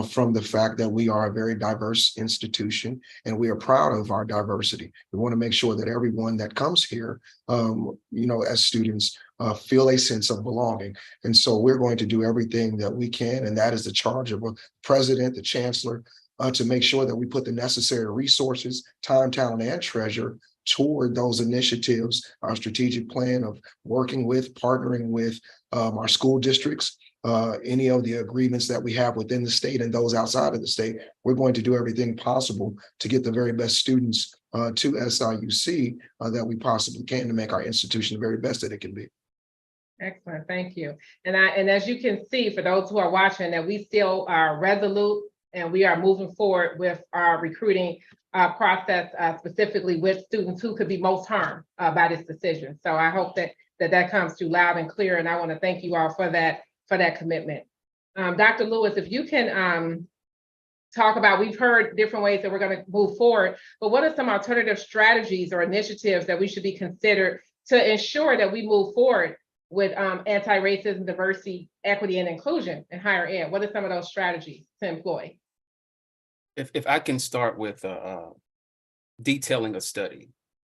from the fact that we are a very diverse institution and we are proud of our diversity. We want to make sure that everyone that comes here, as students, feel a sense of belonging. And so we're going to do everything that we can, and that is the charge of the president, the chancellor, to make sure that we put the necessary resources, time, talent, and treasure toward those initiatives, our strategic plan of working with, partnering with our school districts, any of the agreements that we have within the state and those outside of the state. We're going to do everything possible to get the very best students to SIUC that we possibly can to make our institution the very best that it can be. Excellent, thank you. And as you can see, for those who are watching, that we still are resolute and we are moving forward with our recruiting process, specifically with students who could be most harmed by this decision. So I hope that comes through loud and clear, and I want to thank you all for that commitment. Dr. Lewis, if you can talk about, we've heard different ways that we're going to move forward, but what are some alternative strategies or initiatives that we should be considered to ensure that we move forward with anti-racism, diversity, equity, and inclusion in higher ed? What are some of those strategies to employ? If I can start with detailing a study.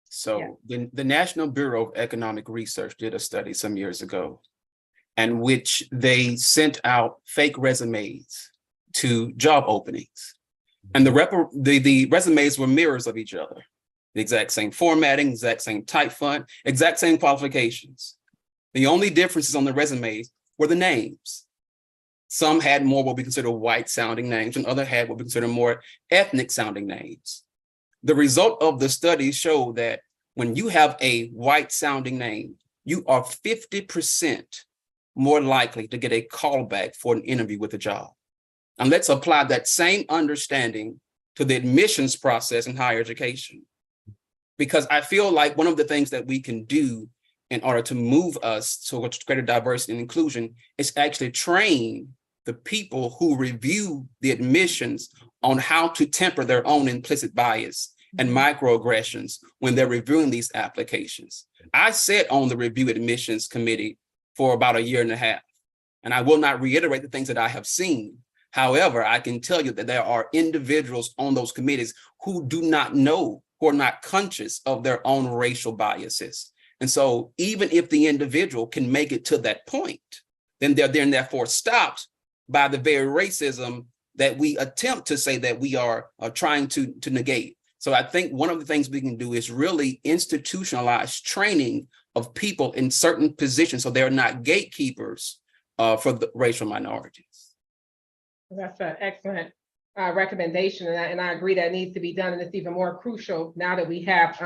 So the National Bureau of Economic Research did a study some years ago, in which they sent out fake resumes to job openings. And the resumes were mirrors of each other. The exact same formatting, exact same type font, exact same qualifications. The only differences on the resumes were the names. Some had more what we consider white sounding names, and others had what we consider more ethnic sounding names. The result of the study showed that when you have a white sounding name, you are 50% more likely to get a callback for an interview with a job. And let's apply that same understanding to the admissions process in higher education. Because I feel like one of the things that we can do in order to move us towards greater diversity and inclusion is actually train the people who review the admissions on how to temper their own implicit bias and microaggressions when they're reviewing these applications. I sat on the review admissions committee for about 1.5 years, and I will not reiterate the things that I have seen. However, I can tell you that there are individuals on those committees who do not know, who are not conscious of their own racial biases. And so even if the individual can make it to that point, then they're therefore stopped by the very racism that we attempt to say that we are trying to negate. So I think one of the things we can do is really institutionalize training of people in certain positions so they're not gatekeepers for the racial minorities. That's an excellent recommendation, and I agree that needs to be done, and it's even more crucial now that we have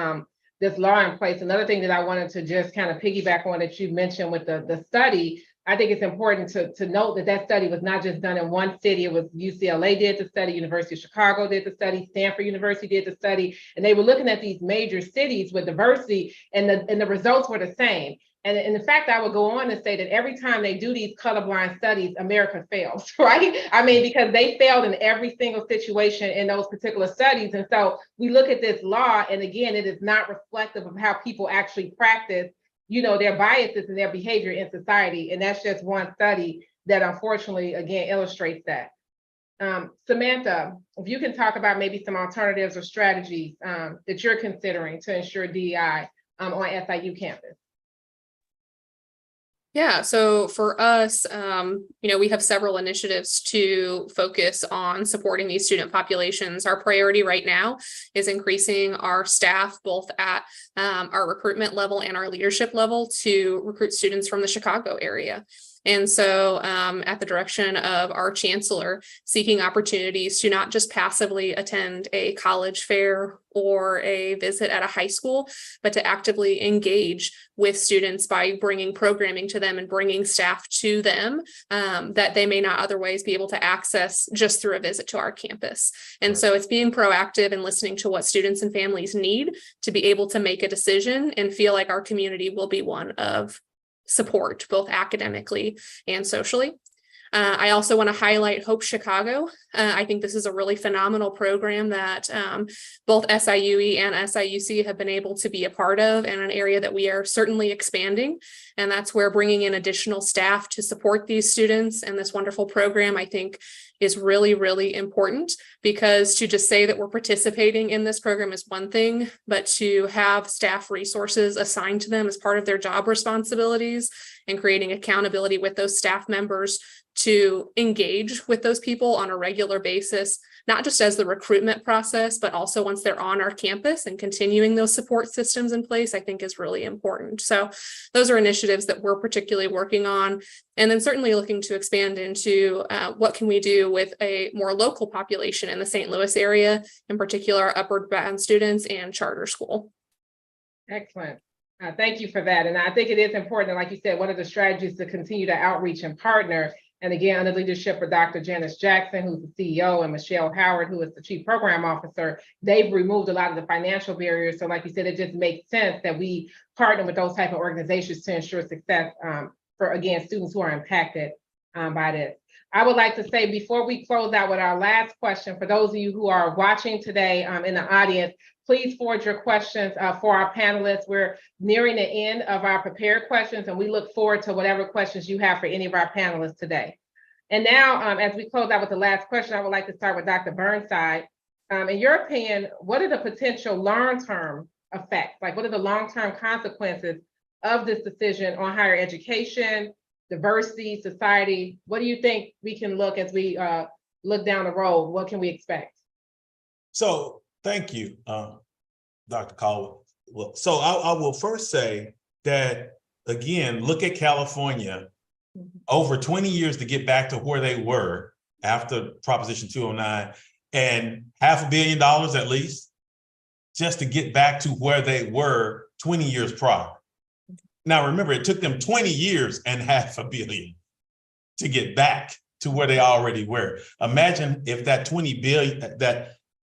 this law in place. Another thing that I wanted to just kind of piggyback on that you mentioned with the study I think it's important to note that that study was not just done in one city. It was UCLA did the study, University of Chicago did the study, Stanford University did the study, and they were looking at these major cities with diversity, and the results were the same. And in fact, I would go on to say that every time they do these colorblind studies, America fails, right? I mean, because they failed in every single situation in those particular studies. And so we look at this law, and again, it is not reflective of how people actually practice, you know, their biases and their behavior in society. And that's just one study that unfortunately, again, illustrates that. Samantha, if you can talk about maybe some alternatives or strategies that you're considering to ensure DEI on SIU campus. Yeah, so for us, we have several initiatives to focus on supporting these student populations. Our priority right now is increasing our staff, both at our recruitment level and our leadership level, to recruit students from the Chicago area. And so at the direction of our chancellor, seeking opportunities to not just passively attend a college fair or a visit at a high school, but to actively engage with students by bringing programming to them and bringing staff to them that they may not otherwise be able to access just through a visit to our campus. And so it's being proactive and listening to what students and families need to be able to make a decision and feel like our community will be one of support, both academically and socially. I also want to highlight Hope Chicago. I think this is a really phenomenal program that both SIUE and SIUC have been able to be a part of, and an area that we are certainly expanding. And that's where bringing in additional staff to support these students and this wonderful program, I think, is really, really important, because to just say that we're participating in this program is one thing, but to have staff resources assigned to them as part of their job responsibilities and creating accountability with those staff members to engage with those people on a regular basis, not just as the recruitment process, but also once they're on our campus and continuing those support systems in place, I think is really important. So those are initiatives that we're particularly working on. And then certainly looking to expand into what can we do with a more local population in the St. Louis area, in particular upward bound students and charter school. Excellent. Thank you for that. And I think it is important, like you said, one of the strategies to continue to outreach and partner. And again, under leadership of Dr. Janice Jackson, who's the CEO, and Michelle Howard, who is the Chief Program Officer, they've removed a lot of the financial barriers. So like you said, it just makes sense that we partner with those type of organizations to ensure success for, again, students who are impacted by this. I would like to say, before we close out with our last question, for those of you who are watching today in the audience, please forward your questions for our panelists. We're nearing the end of our prepared questions, and we look forward to whatever questions you have for any of our panelists today. And now, as we close out with the last question, I would like to start with Dr. Burnside. In your opinion, what are the potential long-term effects? Like, what are the long-term consequences of this decision on higher education, diversity, society? What do you think we can look as we look down the road? What can we expect? So thank you, Dr. Caldwell. Well, so I will first say that, again, look at California, over 20 years to get back to where they were after Proposition 209, and $500 million at least, just to get back to where they were 20 years prior. Now, remember, it took them 20 years and $500 million to get back to where they already were. Imagine if that 20 billion,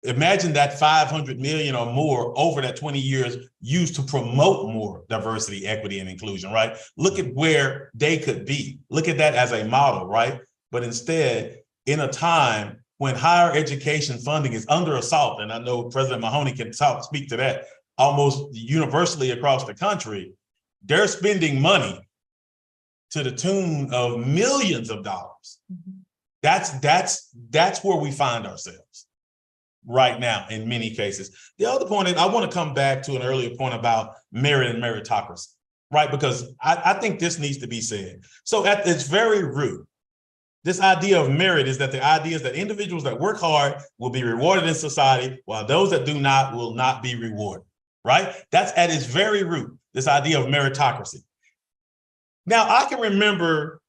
imagine that 500 million or more over that 20 years used to promote more diversity, equity, and inclusion, right? Look at where they could be. Look at that as a model, right? But instead, in a time when higher education funding is under assault, and I know President Mahoney can speak to that almost universally across the country, they're spending money to the tune of millions of dollars. That's where we find ourselves right now in many cases. The other point is, I want to come back to an earlier point about merit and meritocracy, right? Because I think this needs to be said. So at its very root, this idea of merit is that the idea is that individuals that work hard will be rewarded in society, while those that do not will not be rewarded, right? That's at its very root, this idea of meritocracy. Now, I can remember,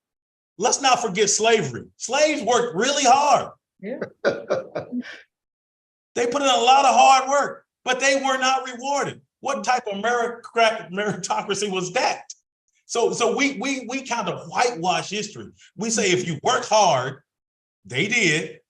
let's not forget slavery. Slaves worked really hard. Yeah. They put in a lot of hard work, but they were not rewarded. What type of meritocracy was that? So we kind of whitewash history. We say if you work hard, they did,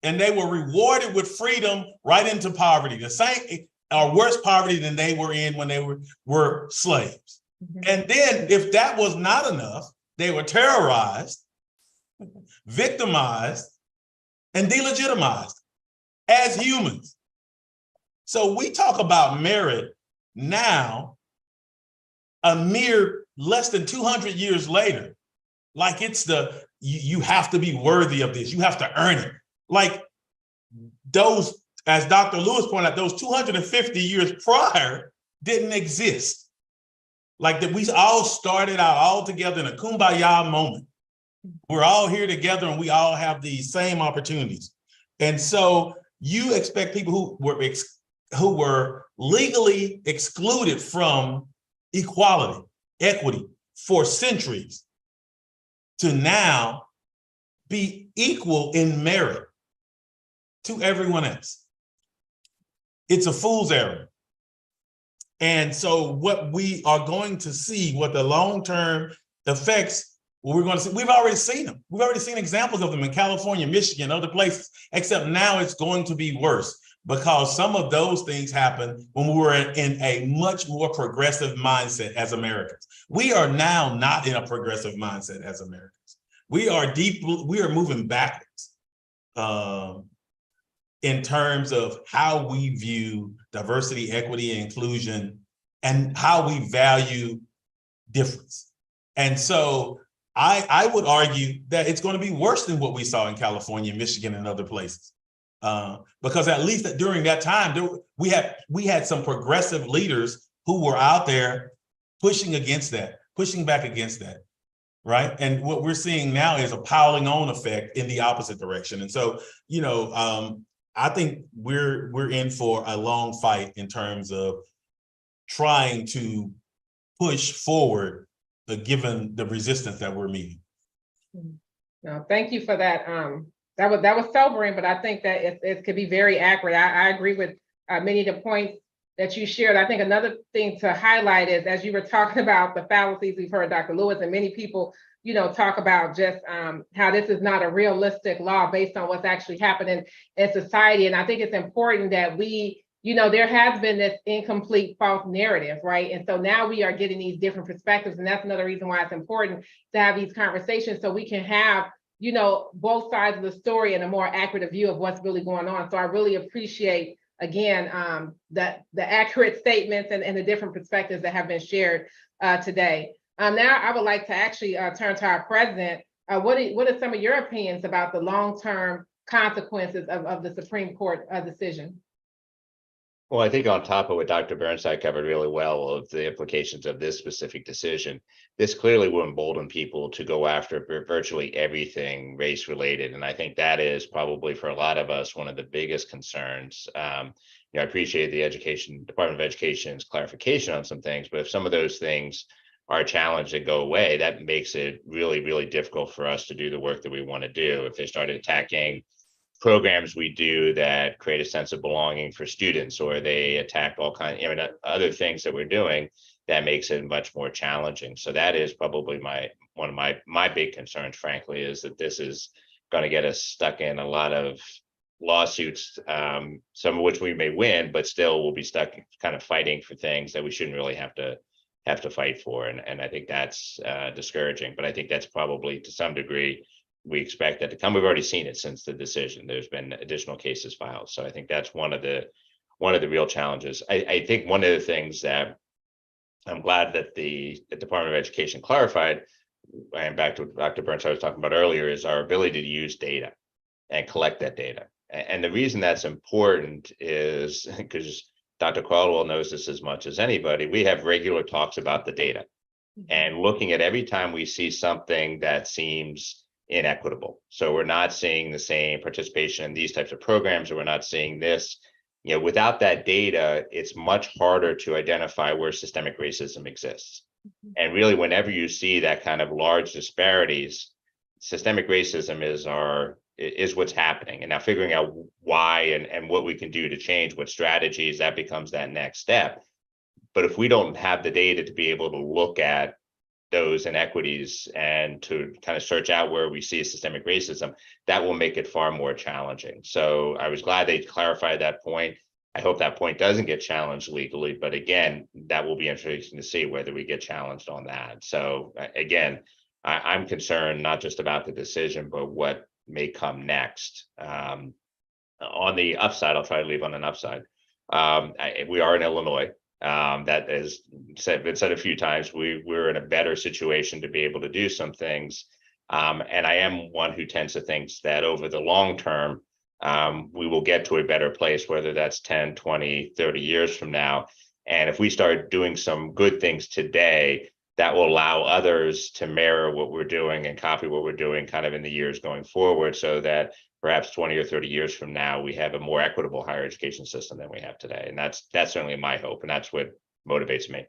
and they were rewarded with freedom right into poverty, the same or worse poverty than they were in when they were slaves. And then if that was not enough, they were terrorized, victimized, and delegitimized as humans. So we talk about merit now, a mere less than 200 years later, like it's you have to be worthy of this. You have to earn it. Like those, as Dr. Lewis pointed out, those 250 years prior didn't exist. Like that we all started out all together in a kumbaya moment. We're all here together and we all have these same opportunities. And so you expect people who were legally excluded from equality, equity for centuries to now be equal in merit to everyone else. It's a fool's errand. And so what we are going to see, what the long-term effects, what we're going to see, we've already seen them. We've already seen examples of them in California, Michigan, other places, except now it's going to be worse because some of those things happened when we were in a much more progressive mindset as Americans. We are now not in a progressive mindset as Americans. We are moving backwards in terms of how we view diversity, equity, and inclusion, and how we value difference. And so I would argue that it's going to be worse than what we saw in California, Michigan, and other places. Because at least during that time, we had some progressive leaders who were out there pushing against that, pushing back against that, right? And what we're seeing now is a piling on effect in the opposite direction. And so, I think we're in for a long fight in terms of trying to push forward, given the resistance that we're meeting. No, thank you for that. That was sobering, but I think that it could be very accurate. I agree with many of the points that you shared. I think another thing to highlight is, as you were talking about the fallacies, we've heard Dr. Lewis and many people, talk about just how this is not a realistic law based on what's actually happening in society. And I think it's important that we, there has been this incomplete false narrative, right? And so now we are getting these different perspectives. And that's another reason why it's important to have these conversations so we can have, both sides of the story and a more accurate view of what's really going on. So I really appreciate, again, the accurate statements and the different perspectives that have been shared today. Now I would like to actually turn to our president. What are some of your opinions about the long-term consequences of the Supreme Court decision? Well, I think on top of what Dr. Burnside covered really well of the implications of this specific decision, this clearly will embolden people to go after virtually everything race related. And I think that is probably for a lot of us one of the biggest concerns. I appreciate the Department of Education's clarification on some things, but if some of those things are challenged and go away, that makes it really, really difficult for us to do the work that we want to do. If they started attacking programs we do that create a sense of belonging for students, or they attack all kinds of other things that we're doing, that makes it much more challenging. So that is probably one of my big concerns, frankly, is that this is going to get us stuck in a lot of lawsuits, some of which we may win, but still we'll be stuck kind of fighting for things that we shouldn't really have to fight for. And I think that's discouraging, but I think that's probably to some degree we expect that to come. We've already seen it since the decision. There's been additional cases filed. So I think that's one of the real challenges. I think one of the things that I'm glad that the Department of Education clarified, and back to what Dr. Burnside was talking about earlier, is our ability to use data and collect that data. And the reason that's important is because Dr. Caldwell knows this as much as anybody. We have regular talks about the data and looking at every time we see something that seems inequitable. So we're not seeing the same participation in these types of programs, or we're not seeing this. Without that data, it's much harder to identify where systemic racism exists. And really, whenever you see that kind of large disparities, systemic racism is what's happening. And now figuring out why and what we can do to change, what strategies, that becomes that next step. But if we don't have the data to be able to look at those inequities and to kind of search out where we see systemic racism, that will make it far more challenging. So I was glad they clarified that point. I hope that point doesn't get challenged legally, but again, that will be interesting to see whether we get challenged on that. So again, I'm concerned not just about the decision, but what may come next. On the upside, I'll try to leave on an upside. We are in Illinois. That has been said a few times. We're in a better situation to be able to do some things. And I am one who tends to think that over the long term, we will get to a better place, whether that's 10, 20, 30 years from now. And if we start doing some good things today, that will allow others to mirror what we're doing and copy what we're doing kind of in the years going forward, so that perhaps 20 or 30 years from now, we have a more equitable higher education system than we have today. And that's certainly my hope. And that's what motivates me.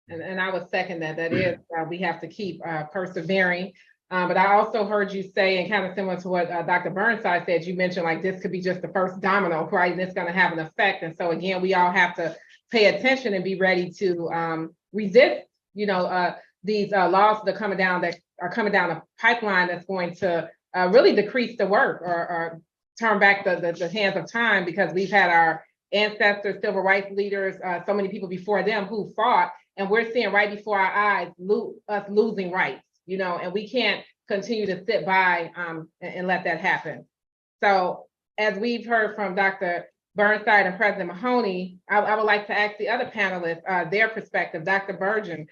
And I would second that. That is, we have to keep persevering. But I also heard you say, and kind of similar to what Dr. Burnside said, you mentioned like this could be just the first domino, right? And it's going to have an effect. And so again, we all have to pay attention and be ready to resist, these laws that are coming down the pipeline that's going to really decrease the work or turn back the hands of time, because we've had our ancestors, civil rights leaders, so many people before them who fought, and we're seeing right before our eyes us losing rights, and we can't continue to sit by and let that happen. So as we've heard from Dr. Burnside and President Mahoney, I would like to ask the other panelists their perspective. Dr. Bergen,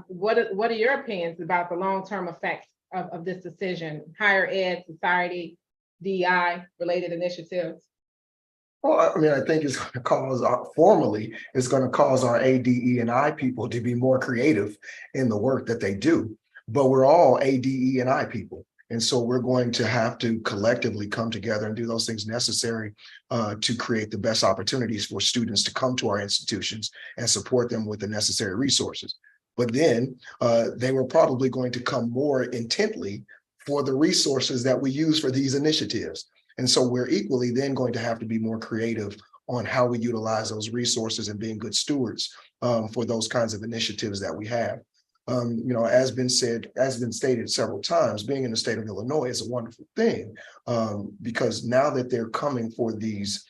what are your opinions about the long-term effects of this decision, higher ed, society, DEI related initiatives? Well, I mean, I think it's going to cause it's going to cause our ADE&I people to be more creative in the work that they do. But we're all ADE&I people. And so we're going to have to collectively come together and do those things necessary to create the best opportunities for students to come to our institutions and support them with the necessary resources. But then they were probably going to come more intently for the resources that we use for these initiatives. And so we're equally then going to have to be more creative on how we utilize those resources and being good stewards for those kinds of initiatives that we have. As been stated several times, being in the state of Illinois is a wonderful thing because now that they're coming for these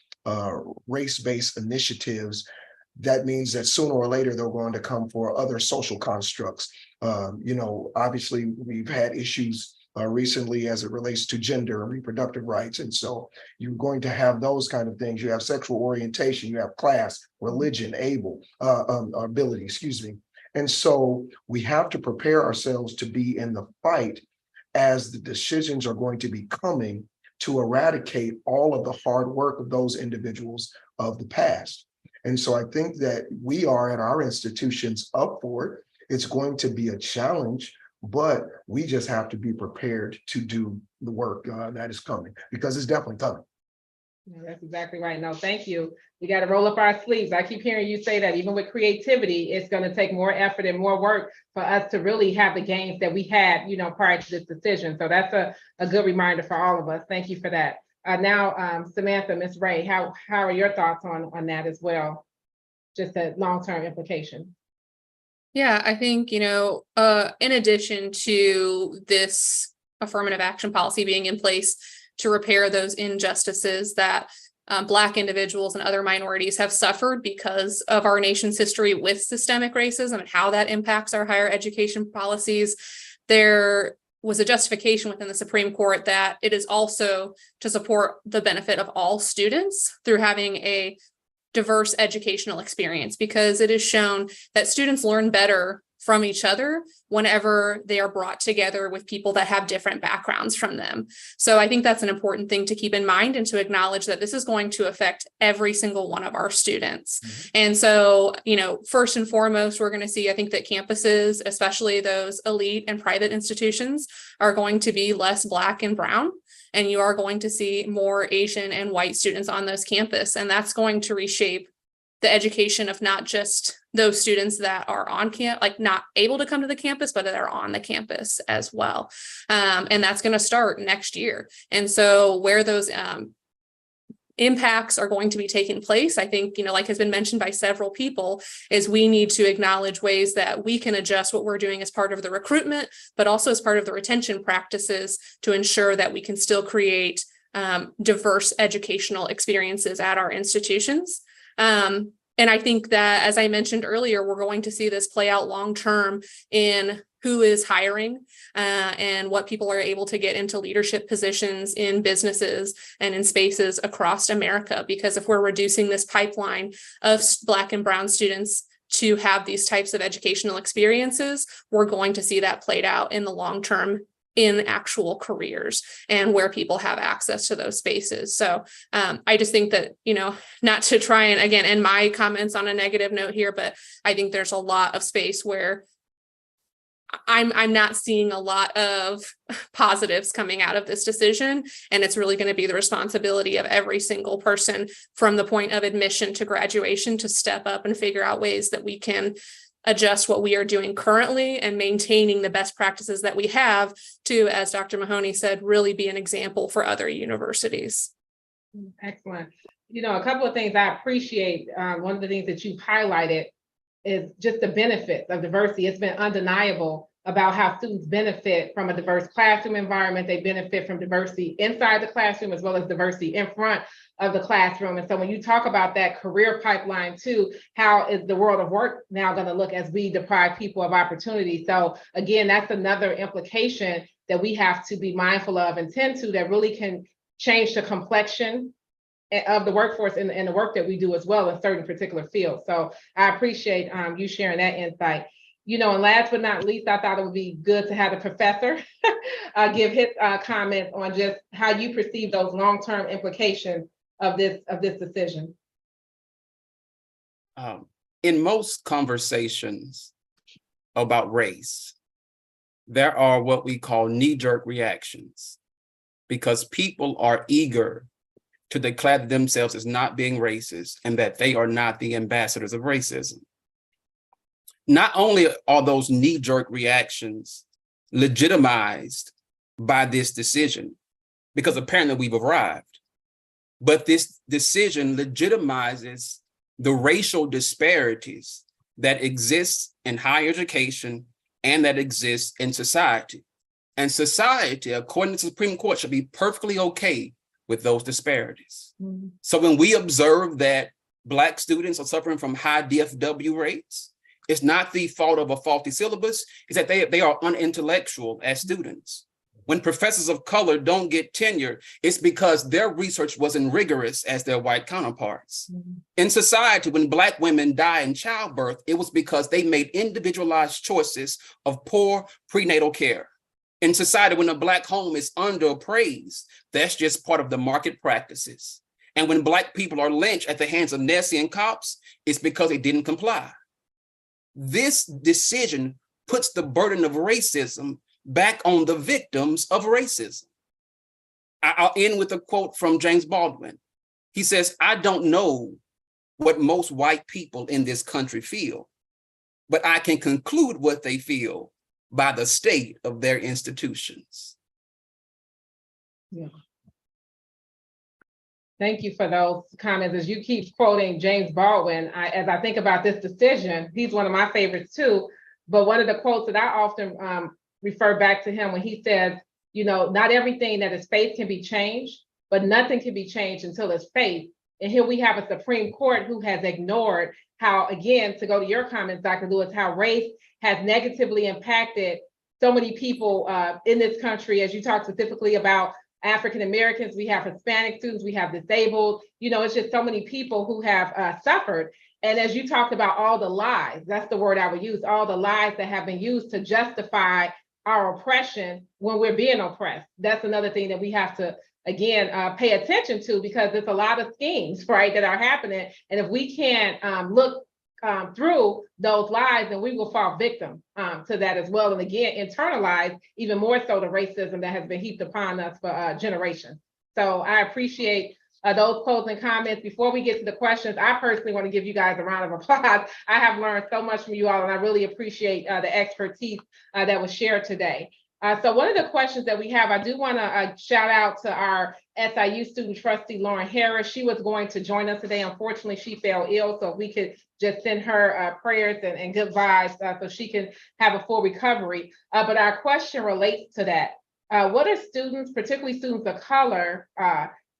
race-based initiatives, that means that sooner or later they're going to come for other social constructs. Obviously we've had issues recently as it relates to gender and reproductive rights. And so you're going to have those kind of things. You have sexual orientation, you have class, religion, ability, And so we have to prepare ourselves to be in the fight as the decisions are going to be coming to eradicate all of the hard work of those individuals of the past. And so I think that we are at our institutions up for it. It's going to be a challenge, but we just have to be prepared to do the work that is coming, because it's definitely coming. Yeah, that's exactly right. No, thank you. We got to roll up our sleeves. I keep hearing you say that even with creativity, it's going to take more effort and more work for us to really have the gains that we had, prior to this decision. So that's a good reminder for all of us. Thank you for that. Now, Samantha, Ms. Ray, how are your thoughts on that as well? Just the long-term implications. Yeah, I think, in addition to this affirmative action policy being in place to repair those injustices that Black individuals and other minorities have suffered because of our nation's history with systemic racism and how that impacts our higher education policies, there was a justification within the Supreme Court that it is also to support the benefit of all students through having a diverse educational experience, because it is shown that students learn better from each other whenever they are brought together with people that have different backgrounds from them. So I think that's an important thing to keep in mind and to acknowledge that this is going to affect every single one of our students. Mm-hmm. And so, first and foremost, we're going to see, I think that campuses, especially those elite and private institutions, are going to be less Black and brown. And you are going to see more Asian and white students on those campus. And that's going to reshape the education of not just those students that are on campus, like not able to come to the campus, but that are on the campus as well. And that's going to start next year. And so where those impacts are going to be taking place. I think, like has been mentioned by several people, is we need to acknowledge ways that we can adjust what we're doing as part of the recruitment, but also as part of the retention practices to ensure that we can still create diverse educational experiences at our institutions. And I think that, as I mentioned earlier, we're going to see this play out long-term in who is hiring and what people are able to get into leadership positions in businesses and in spaces across America. Because if we're reducing this pipeline of Black and Brown students to have these types of educational experiences, we're going to see that played out in the long term in actual careers and where people have access to those spaces. So I just think that, not to try and, again, end my comments on a negative note here, but I think there's a lot of space where I'm not seeing a lot of positives coming out of this decision. And it's really going to be the responsibility of every single person from the point of admission to graduation to step up and figure out ways that we can adjust what we are doing currently and maintaining the best practices that we have to, as Dr. Mahoney said, really be an example for other universities. Excellent. A couple of things I appreciate. One of the things that you've highlighted is just the benefits of diversity. It's been undeniable about how students benefit from a diverse classroom environment. They benefit from diversity inside the classroom as well as diversity in front of the classroom. And so when you talk about that career pipeline too, how is the world of work now going to look as we deprive people of opportunity? So again, that's another implication that we have to be mindful of and tend to, that really can change the complexion of the workforce and the work that we do as well in certain particular fields. So I appreciate you sharing that insight. And last but not least, I thought it would be good to have the professor give his comments on just how you perceive those long-term implications of this decision. In most conversations about race, there are what we call knee-jerk reactions, because people are eager to declare themselves as not being racist and that they are not the ambassadors of racism. Not only are those knee-jerk reactions legitimized by this decision, because apparently we've arrived, but this decision legitimizes the racial disparities that exist in higher education and that exist in society. And society, according to the Supreme Court, should be perfectly okay with those disparities. Mm-hmm. So when we observe that Black students are suffering from high DFW rates, it's not the fault of a faulty syllabus, it's that they are unintellectual as students. When professors of color don't get tenure, it's because their research wasn't rigorous as their white counterparts. Mm-hmm. In society, when Black women die in childbirth, it was because they made individualized choices of poor prenatal care. In society, when a Black home is underappraised, that's just part of the market practices. And when Black people are lynched at the hands of Nazi cops, it's because they didn't comply. This decision puts the burden of racism back on the victims of racism. I'll end with a quote from James Baldwin. He says, "I don't know what most white people in this country feel, but I can conclude what they feel by the state of their institutions." Yeah. Thank you for those comments. As you keep quoting James Baldwin, as I think about this decision, he's one of my favorites too. But one of the quotes that I often refer back to him when he says, not everything that is faith can be changed, but nothing can be changed until it's faith. And here we have a Supreme Court who has ignored how, again, to go to your comments, Dr. Lewis, how race has negatively impacted so many people in this country. As you talk specifically about African Americans, we have Hispanic students, we have disabled, it's just so many people who have suffered. And as you talked about all the lies, that's the word I would use, all the lies that have been used to justify our oppression when we're being oppressed. That's another thing that we have to, again, pay attention to, because there's a lot of schemes, right, that are happening. And if we can't look through those lies, then we will fall victim to that as well. And again, internalize even more so the racism that has been heaped upon us for generations. So I appreciate those closing comments. Before we get to the questions, I personally want to give you guys a round of applause. I have learned so much from you all, and I really appreciate the expertise that was shared today. So one of the questions that we have, I do want to shout out to our SIU student trustee, Lauren Harris. She was going to join us today. Unfortunately, she fell ill, so if we could just send her prayers and good vibes so she can have a full recovery. But our question relates to that. What are students, particularly students of color,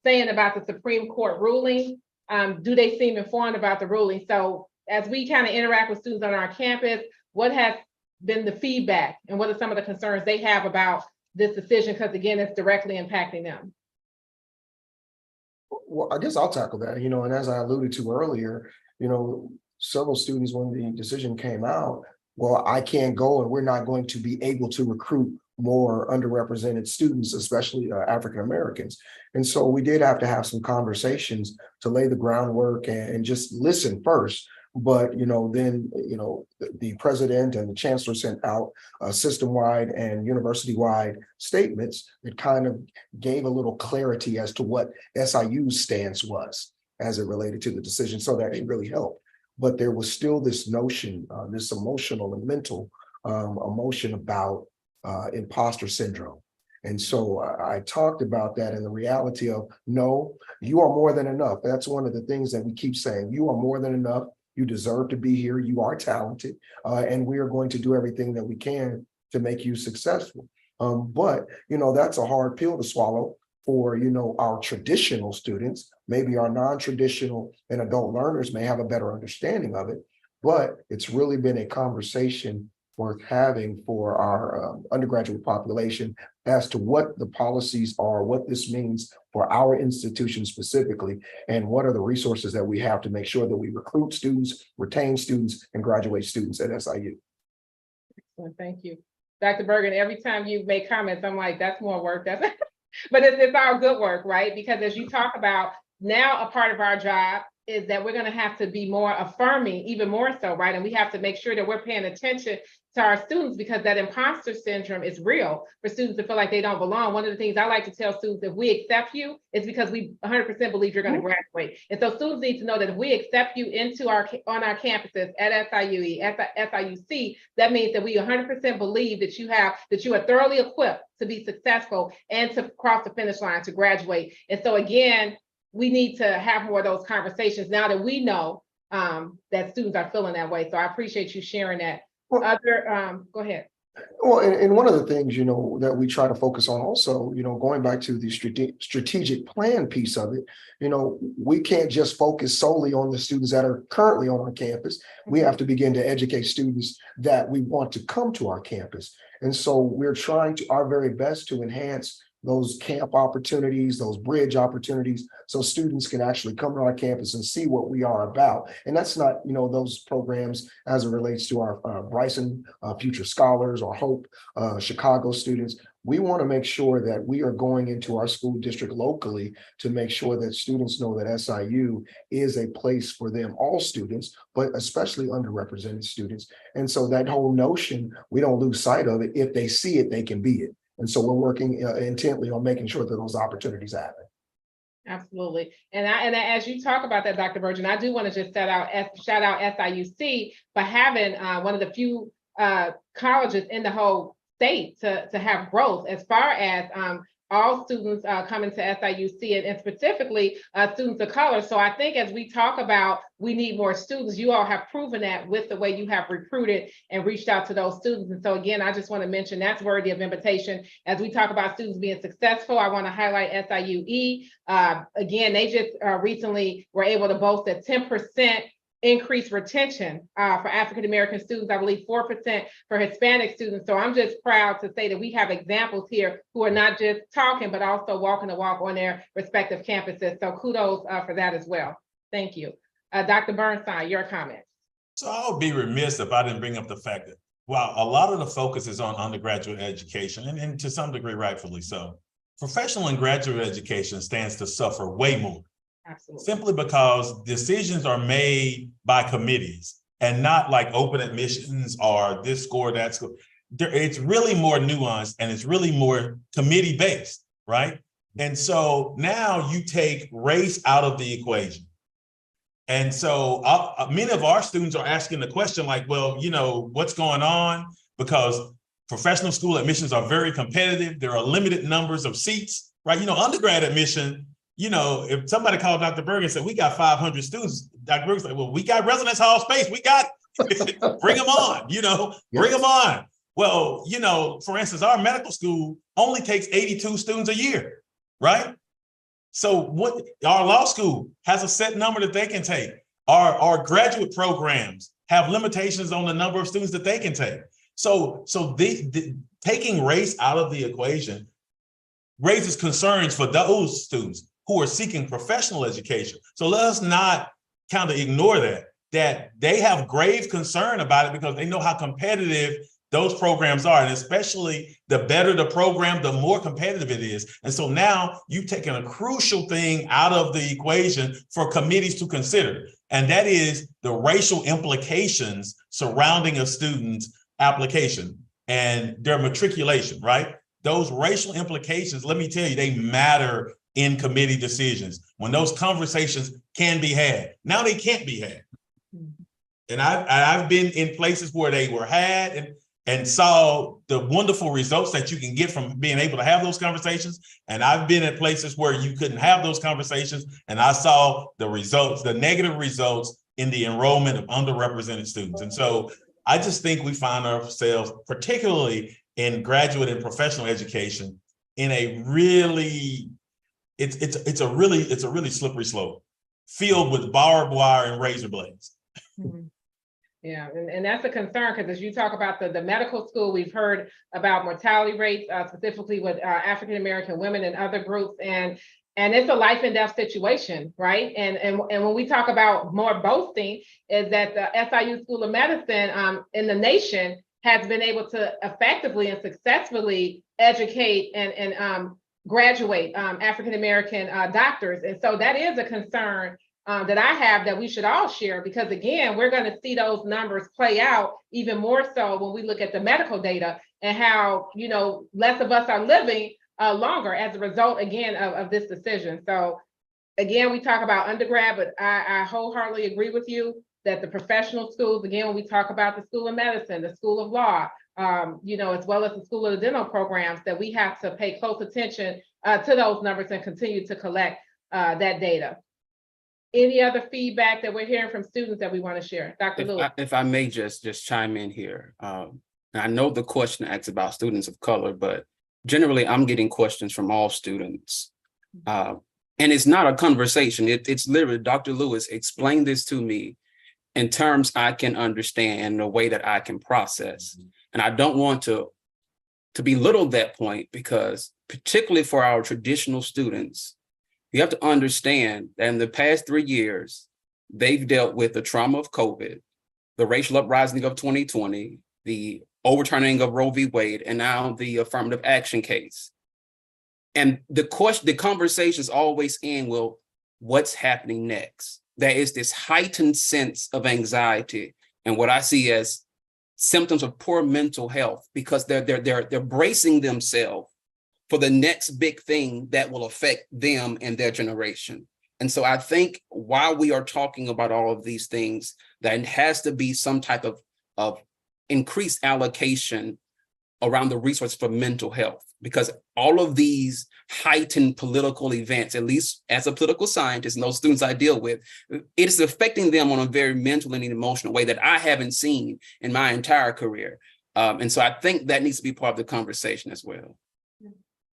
saying about the Supreme Court ruling? Do they seem informed about the ruling? So as we kind of interact with students on our campus, what has been the feedback and what are some of the concerns they have about this decision? Because again, it's directly impacting them. Well, I guess I'll tackle that, and as I alluded to earlier, several students, when the decision came out, well, I can't go and we're not going to be able to recruit more underrepresented students, especially African Americans. And so we did have to have some conversations to lay the groundwork and just listen first. But, then, the president and the chancellor sent out system-wide and university-wide statements that kind of gave a little clarity as to what SIU's stance was as it related to the decision. So that it really helped. But there was still this notion, this emotional and mental emotion about imposter syndrome. And so I talked about that and the reality of, no, you are more than enough. That's one of the things that we keep saying. You are more than enough. You deserve to be here. You are talented. And we are going to do everything that we can to make you successful. But, that's a hard pill to swallow for, our traditional students. Maybe our non-traditional and adult learners may have a better understanding of it. But it's really been a conversation worth having for our undergraduate population as to what the policies are, what this means for our institution specifically, and what are the resources that we have to make sure that we recruit students, retain students, and graduate students at SIU. Excellent, thank you. Dr. Bergen, every time you make comments, I'm like, that's more work. But it's all good work, right? Because as you talk about, now a part of our job is that we're going to have to be more affirming, even more so, right? And we have to make sure that we're paying attention to our students, because that imposter syndrome is real for students to feel like they don't belong. One of the things I like to tell students, if we accept you, it's because we 100% believe you're going to graduate. And so students need to know that if we accept you on our campuses at SIUE, at SIUC, that means that we 100% believe that you are thoroughly equipped to be successful and to cross the finish line, to graduate. And so again, we need to have more of those conversations now that we know that students are feeling that way. So I appreciate you sharing that. Go ahead. Well, and one of the things, that we try to focus on also, going back to the strategic plan piece of it, we can't just focus solely on the students that are currently on our campus. We have to begin to educate students that we want to come to our campus. And so we're trying our very best to enhance those camp opportunities, those bridge opportunities, so students can actually come to our campus and see what we are about. And that's not, those programs as it relates to our Bryson Future Scholars or Hope Chicago students. We want to make sure that we are going into our school district locally to make sure that students know that SIU is a place for them, all students, but especially underrepresented students. And so that whole notion, we don't lose sight of it. If they see it, they can be it. And so we're working intently on making sure that those opportunities happen. Absolutely. And as you talk about that, Dr. Bergen, I do want to just shout out SIUC for having one of the few colleges in the whole state to have growth as far as all students coming to SIUC and specifically students of color. So I think as we talk about we need more students, you all have proven that with the way you have recruited and reached out to those students. And so again, I just want to mention that's worthy of invitation. As we talk about students being successful, I want to highlight SIUE. Again, they just recently were able to boast a 10% increased retention for African-American students, I believe 4% for Hispanic students. So I'm just proud to say that we have examples here who are not just talking, but also walking the walk on their respective campuses. So kudos for that as well. Thank you. Dr. Bernstein, your comments. So I would be remiss if I didn't bring up the fact that while a lot of the focus is on undergraduate education, and to some degree rightfully so, professional and graduate education stands to suffer way more. Absolutely. Simply because decisions are made by committees and not like open admissions or this score, that score. It's really more nuanced and it's really more committee based, right? And so now you take race out of the equation. And so many of our students are asking the question like, well, what's going on? Because professional school admissions are very competitive. There are limited numbers of seats, right? You know, undergrad admission, you know, if somebody called Dr. Bergen and said, we got 500 students, Dr. Bergen's like, well, we got residence hall space. We got, bring them on, you know, bring them on. Well, you know, for instance, our medical school only takes 82 students a year, right? So what our law school has a set number that they can take. Our graduate programs have limitations on the number of students that they can take. So taking race out of the equation raises concerns for those students who are seeking professional education. So let us not kind of ignore that they have grave concern about it because they know how competitive those programs are. And especially the better the program, the more competitive it is. And so now you've taken a crucial thing out of the equation for committees to consider. And that is the racial implications surrounding a student's application and their matriculation, right? Those racial implications, let me tell you, they matter in committee decisions when those conversations can be had. Now they can't be had. And I've been in places where they were had and saw the wonderful results that you can get from being able to have those conversations. And I've been at places where you couldn't have those conversations. And I saw the results, the negative results in the enrollment of underrepresented students. And so I just think we find ourselves, particularly in graduate and professional education, in a really, it's a really slippery slope filled with barbed wire and razor blades. Mhm. Yeah, and that's a concern because as you talk about the medical school, we've heard about mortality rates, specifically with African-American women and other groups, and it's a life and death situation, right? And when we talk about more boasting, is that the SIU School of Medicine in the nation has been able to effectively and successfully educate and graduate African-American doctors. And so that is a concern that I have that we should all share, because again, we're going to see those numbers play out even more so when we look at the medical data and how, you know, less of us are living longer as a result, again, of this decision. So again, we talk about undergrad, but I wholeheartedly agree with you that the professional schools, again, when we talk about the School of Medicine, the School of Law, you know, as well as the School of the Dental programs, that we have to pay close attention to those numbers and continue to collect that data. Any other feedback that we're hearing from students that we want to share? Dr. Lewis. If I may just chime in here. I know the question asks about students of color, but generally I'm getting questions from all students. And it's not a conversation. It's literally, Dr. Lewis explained this to me in terms I can understand in a way that I can process. And I don't want to belittle that point, because particularly for our traditional students, you have to understand that in the past 3 years, they've dealt with the trauma of COVID, the racial uprising of 2020, the overturning of Roe v. Wade, and now the affirmative action case. And the conversations always end, well, what's happening next? There is this heightened sense of anxiety and what I see as symptoms of poor mental health, because they're bracing themselves for the next big thing that will affect them and their generation. And so I think while we are talking about all of these things, that it has to be some type of increased allocation around the resource for mental health, because all of these heightened political events, at least as a political scientist and those students I deal with, it is affecting them on a very mental and emotional way that I haven't seen in my entire career. And so I think that needs to be part of the conversation as well.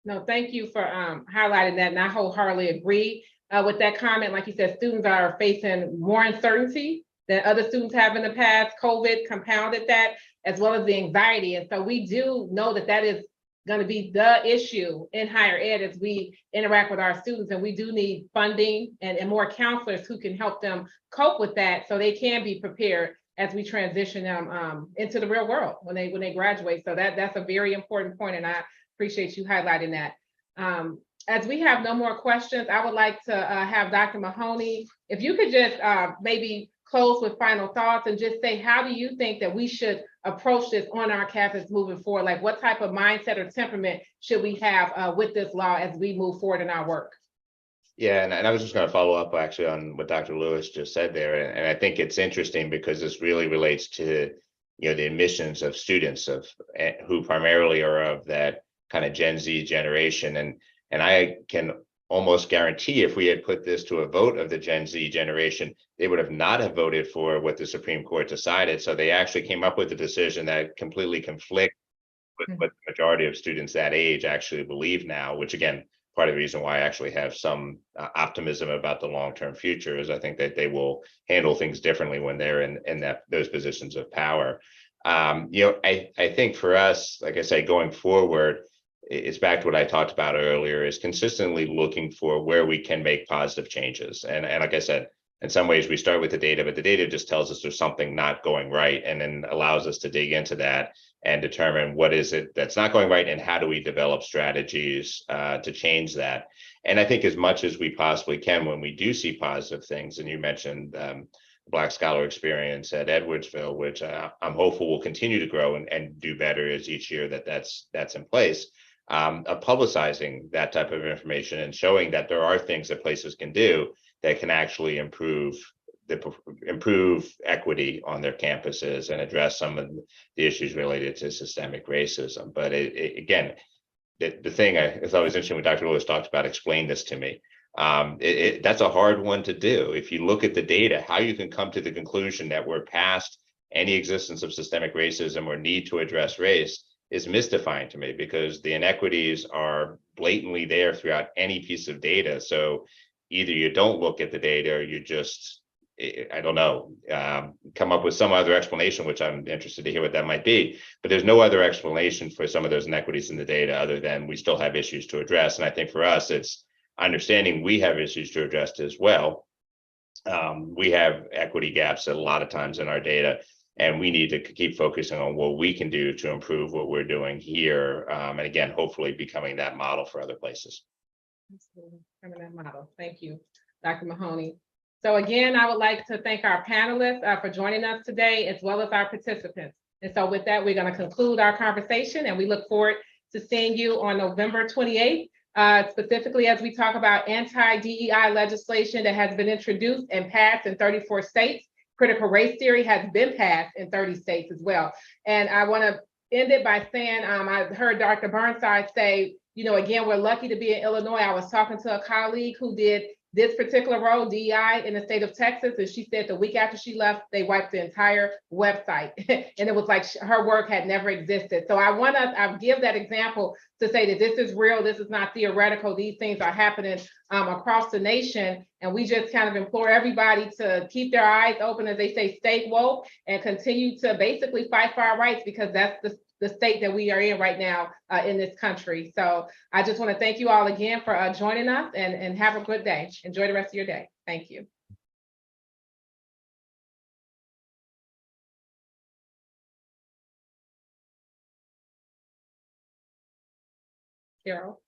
No, thank you for highlighting that. And I wholeheartedly agree with that comment. Like you said, students are facing more uncertainty than other students have in the past. COVID compounded that, as well as the anxiety. And so we do know that that is going to be the issue in higher ed as we interact with our students. And we do need funding and more counselors who can help them cope with that so they can be prepared as we transition them into the real world when they graduate. So that's a very important point, and I appreciate you highlighting that. As we have no more questions, I would like to have Dr. Mahoney, if you could just maybe close with final thoughts and just say, how do you think that we should approach this on our campus moving forward? Like, what type of mindset or temperament should we have with this law as we move forward in our work? Yeah, and I was just going to follow up actually on what Dr. Lewis just said there. And I think it's interesting because this really relates to the admissions of students who primarily are of that kind of Gen Z generation. And I can almost guarantee if we had put this to a vote of the Gen Z generation, they would have not have voted for what the Supreme Court decided. So they actually came up with a decision that completely conflicts with what the majority of students that age actually believe now, which again, part of the reason why I actually have some optimism about the long-term future is I think that they will handle things differently when they're in those positions of power. I think for us, like I say, going forward, it's back to what I talked about earlier, is consistently looking for where we can make positive changes. And like I said, in some ways we start with the data, but the data just tells us there's something not going right, and then allows us to dig into that and determine what is it that's not going right and how do we develop strategies to change that. And I think as much as we possibly can, when we do see positive things, and you mentioned Black Scholar experience at Edwardsville, which I'm hopeful will continue to grow and do better as each year that's in place, of publicizing that type of information and showing that there are things that places can do that can actually improve equity on their campuses and address some of the issues related to systemic racism. But again, the thing it's always interesting when Dr. Lewis talks about, explain this to me. That's a hard one to do. If you look at the data, how you can come to the conclusion that we're past any existence of systemic racism or need to address race is mystifying to me, because the inequities are blatantly there throughout any piece of data. So either you don't look at the data or you just, I don't know, come up with some other explanation, which I'm interested to hear what that might be. But there's no other explanation for some of those inequities in the data other than we still have issues to address. And I think for us, it's understanding we have issues to address as well. We have equity gaps a lot of times in our data, and we need to keep focusing on what we can do to improve what we're doing here. And again, hopefully becoming that model for other places. Absolutely. That model. Thank you, Dr. Mahoney. So again, I would like to thank our panelists for joining us today, as well as our participants. And so with that, we're going to conclude our conversation, and we look forward to seeing you on November 28th, specifically as we talk about anti-DEI legislation that has been introduced and passed in 34 states. Critical race theory has been passed in 30 states as well. And I want to end it by saying, I heard Dr. Burnside say, again, we're lucky to be in Illinois. I was talking to a colleague who did this particular role, DEI, in the state of Texas, and she said the week after she left, they wiped the entire website. And it was like her work had never existed. So I give that example to say that this is real, this is not theoretical, these things are happening across the nation. And we just kind of implore everybody to keep their eyes open, as they say, stay woke, and continue to basically fight for our rights, because that's the state that we are in right now in this country. So I just want to thank you all again for joining us, and have a good day. Enjoy the rest of your day. Thank you. Carol.